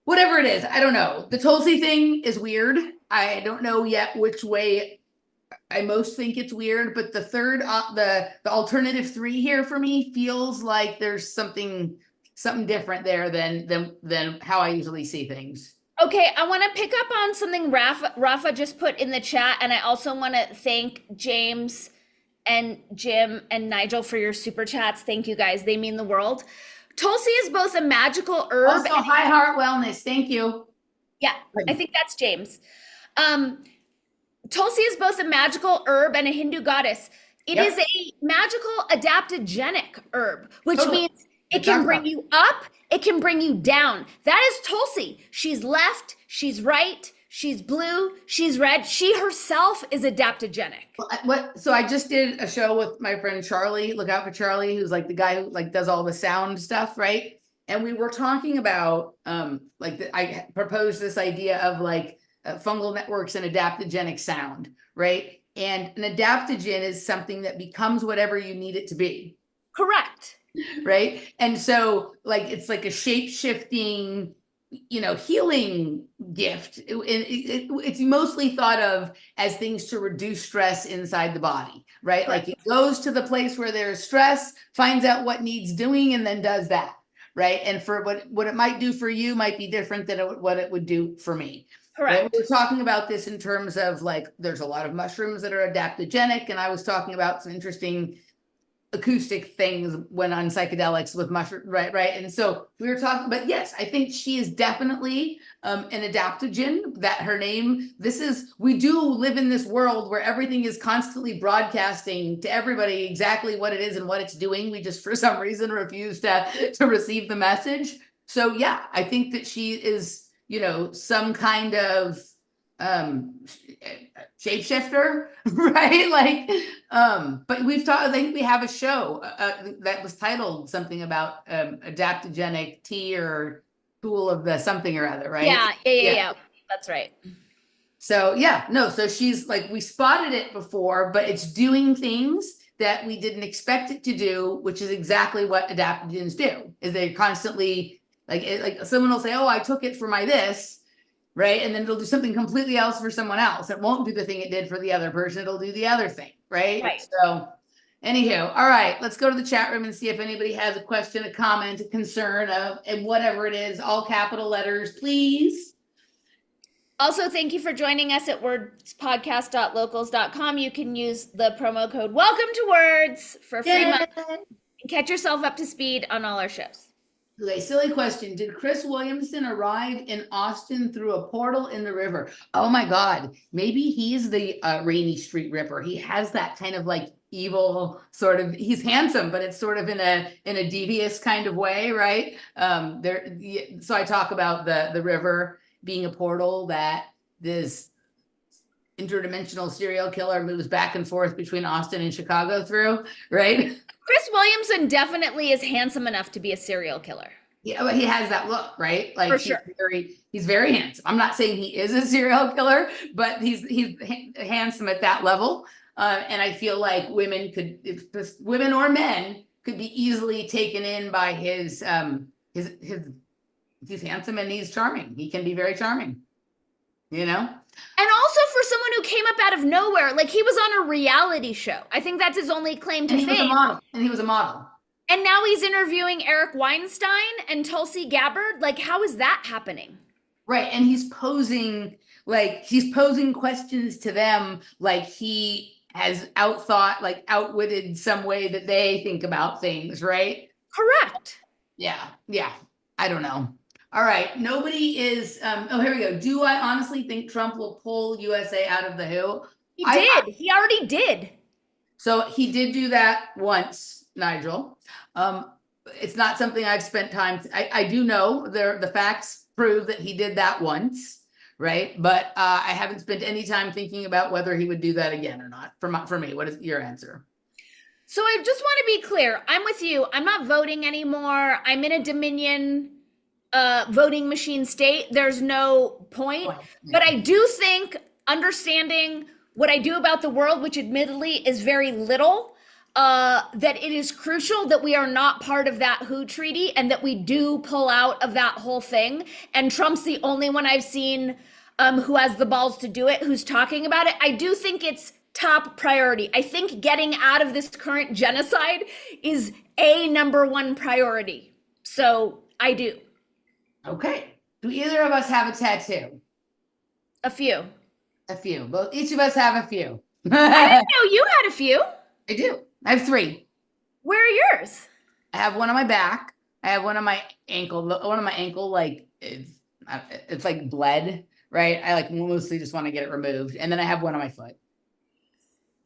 Whatever it is, I don't know. The Tulsi thing is weird. I don't know yet which way I most think it's weird, but the third, the alternative 3 here for me feels like there's something different there than how I usually see things. Okay, I want to pick up on something Rafa just put in the chat, and I also want to thank James and Jim and Nigel for your super chats. Thank you guys; they mean the world. Tulsi is both a magical herb. Also, High Heart Wellness. Thank you. Yeah, I think that's James. Tulsi is both a magical herb and a Hindu goddess. It is a magical adaptogenic herb, which means it can bring you up, it can bring you down. That is Tulsi. She's left, she's right, she's blue, she's red. She herself is adaptogenic. So I just did a show with my friend Charlie. Look out for Charlie, who's like the guy who, like, does all the sound stuff, right? And we were talking about I proposed this idea of, like, fungal networks and adaptogenic sound, right? And an adaptogen is something that becomes whatever you need it to be. Correct. Right. And so, like, it's like a shape-shifting, healing gift. It's mostly thought of as things to reduce stress inside the body, right? Like, it goes to the place where there's stress, finds out what needs doing, and then does that, right? And for what it might do for you might be different than what it would do for me. Correct. Right? We're talking about this in terms of, like, there's a lot of mushrooms that are adaptogenic, and I was talking about some interesting acoustic things when on psychedelics with mushroom, right? And so we were talking, but yes, I think she is definitely an adaptogen. That her name. We do live in this world where everything is constantly broadcasting to everybody exactly what it is and what it's doing. We just, for some reason, refuse to receive the message. So yeah, I think that she is, some kind of shapeshifter, right? Like, but we've talked, I think we have a show that was titled something about adaptogenic tea or tool of the something or other, right? Yeah. That's right. So yeah, no, so she's like, we spotted it before, but it's doing things that we didn't expect it to do, which is exactly what adaptogens do, is they constantly, like someone will say, oh, I took it for my this, right? And then it'll do something completely else for someone else. It won't do the thing it did for the other person. It'll do the other thing, right? So anywho, all right, let's go to the chat room and see if anybody has a question, a comment, a concern, and whatever it is, all capital letters, please. Also, thank you for joining us at wordspodcast.locals.com. You can use the promo code Welcome to Words for a free month and catch yourself up to speed on all our shows. Okay, silly question. Did Chris Williamson arrive in Austin through a portal in the river? Oh my God. Maybe he's the Rainy Street Ripper. He has that kind of like evil sort of, he's handsome, but it's sort of in a devious kind of way, right? So I talk about the river being a portal that this interdimensional serial killer moves back and forth between Austin and Chicago through, right? Chris Williamson definitely is handsome enough to be a serial killer. Yeah, but he has that look, right? Like for sure. He's very handsome. I'm not saying he is a serial killer, but he's handsome at that level. And I feel like women or men could be easily taken in by his he's handsome and he's charming. He can be very charming, you know? And also for someone who came up out of nowhere, like he was on a reality show. I think that's his only claim to fame. And he was a model. And now he's interviewing Eric Weinstein and Tulsi Gabbard. Like, how is that happening? Right. And he's posing questions to them like he has outwitted some way that they think about things, right? Correct. Yeah. I don't know. All right. Nobody is, here we go. Do I honestly think Trump will pull USA out of the WHO? He did. He already did. So he did do that once, Nigel. It's not something I've spent time. I do know the facts prove that he did that once, right? But I haven't spent any time thinking about whether he would do that again or not. For me, what is your answer? So I just want to be clear. I'm with you. I'm not voting anymore. I'm in a Dominion voting machine state. There's no point. But I do think understanding what I do about the world, which admittedly is very little, that it is crucial that we are not part of that WHO treaty and that we do pull out of that whole thing. And Trump's the only one I've seen who has the balls to do it, who's talking about it. I do think it's top priority. I think getting out of this current genocide is a number one priority. So I do. Okay. Do either of us have a tattoo? A few. A few. Both. Each of us have a few. I didn't know you had a few. I do. I have 3. Where are yours? I have one on my back. I have one on my ankle. One on my ankle, like it's like bled, right? I like mostly just want to get it removed. And then I have one on my foot.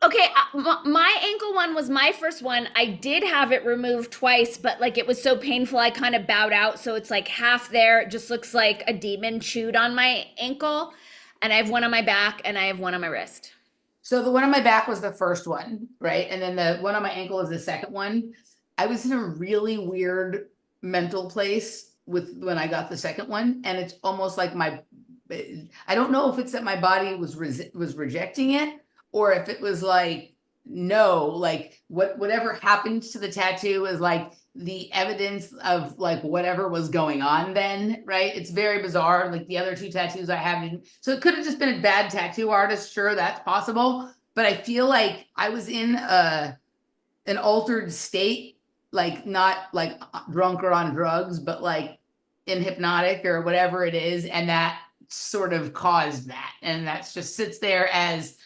Okay, my ankle one was my first one. I did have it removed twice, but like it was so painful, I kind of bowed out. So it's like half there. It just looks like a demon chewed on my ankle. And I have one on my back and I have one on my wrist. So the one on my back was the first one, right? And then the one on my ankle is the second one. I was in a really weird mental place when I got the second one. And it's almost like I don't know if it's that my body was rejecting it, or if it was like, no, like whatever happened to the tattoo is like the evidence of like whatever was going on then, right? It's very bizarre. Like the other 2 tattoos I have, so it could have just been a bad tattoo artist. Sure, that's possible. But I feel like I was in an altered state, like not like drunk or on drugs, but like in hypnotic or whatever it is. And that sort of caused that. And that just sits there as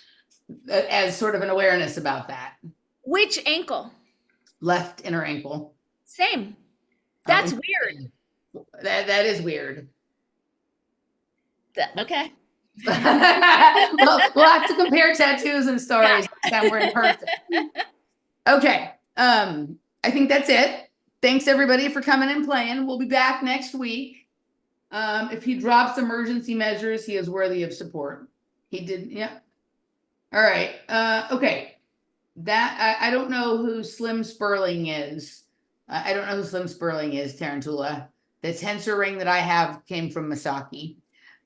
sort of an awareness about that. Which ankle? Left inner ankle. Same. That's weird. That is weird. Okay. We'll have to compare tattoos and stories next time we're in person. Okay. I think that's it. Thanks everybody for coming and playing. We'll be back next week. If he drops emergency measures, he is worthy of support. He did, yeah. All right. Okay. That I don't know who Slim Sperling is. I don't know who Slim Sperling is, Tarantula. The tensor ring that I have came from Masaki.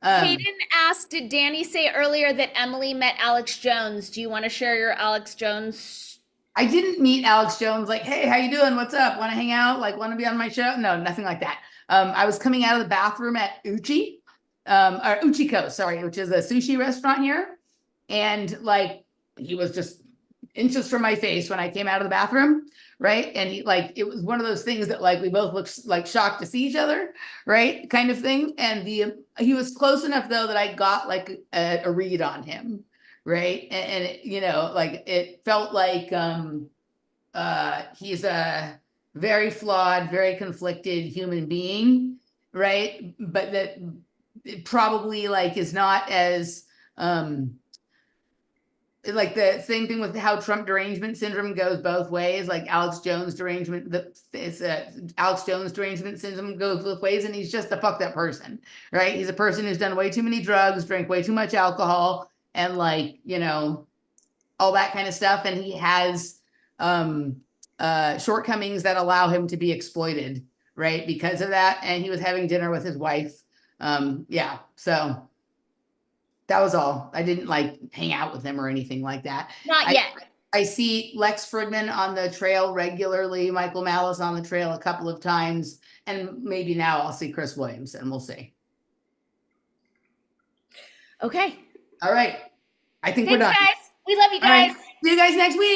Hayden asked, did Dani say earlier that Emily met Alex Jones? Do you want to share your Alex Jones? I didn't meet Alex Jones like, hey, how you doing? What's up? Want to hang out? Like, want to be on my show? No, nothing like that. I was coming out of the bathroom at Uchi, or Uchiko, sorry, which is a sushi restaurant here. And like, he was just inches from my face when I came out of the bathroom, right? And he like, it was one of those things that like, we both looked like shocked to see each other, right? Kind of thing. And he was close enough though that I got like a read on him, right? And it, you know, like it felt like he's a very flawed, very conflicted human being, right? But that it probably like is not as like the same thing with how Trump derangement syndrome goes both ways. Like Alex Jones derangement, Alex Jones derangement syndrome goes both ways, and he's just a fucked up person, right? He's a person who's done way too many drugs, drank way too much alcohol, and like, you know, all that kind of stuff. And he has shortcomings that allow him to be exploited, right? Because of that. And he was having dinner with his wife. Yeah, so that was all. I didn't like hang out with him or anything like that. Not yet. I see Lex Fridman on the trail regularly, Michael Malice on the trail a couple of times, and maybe now I'll see Chris Williamson. We'll see. Okay. All right. I think Thanks, we're done. guys. We love you All right. guys. See you guys next week.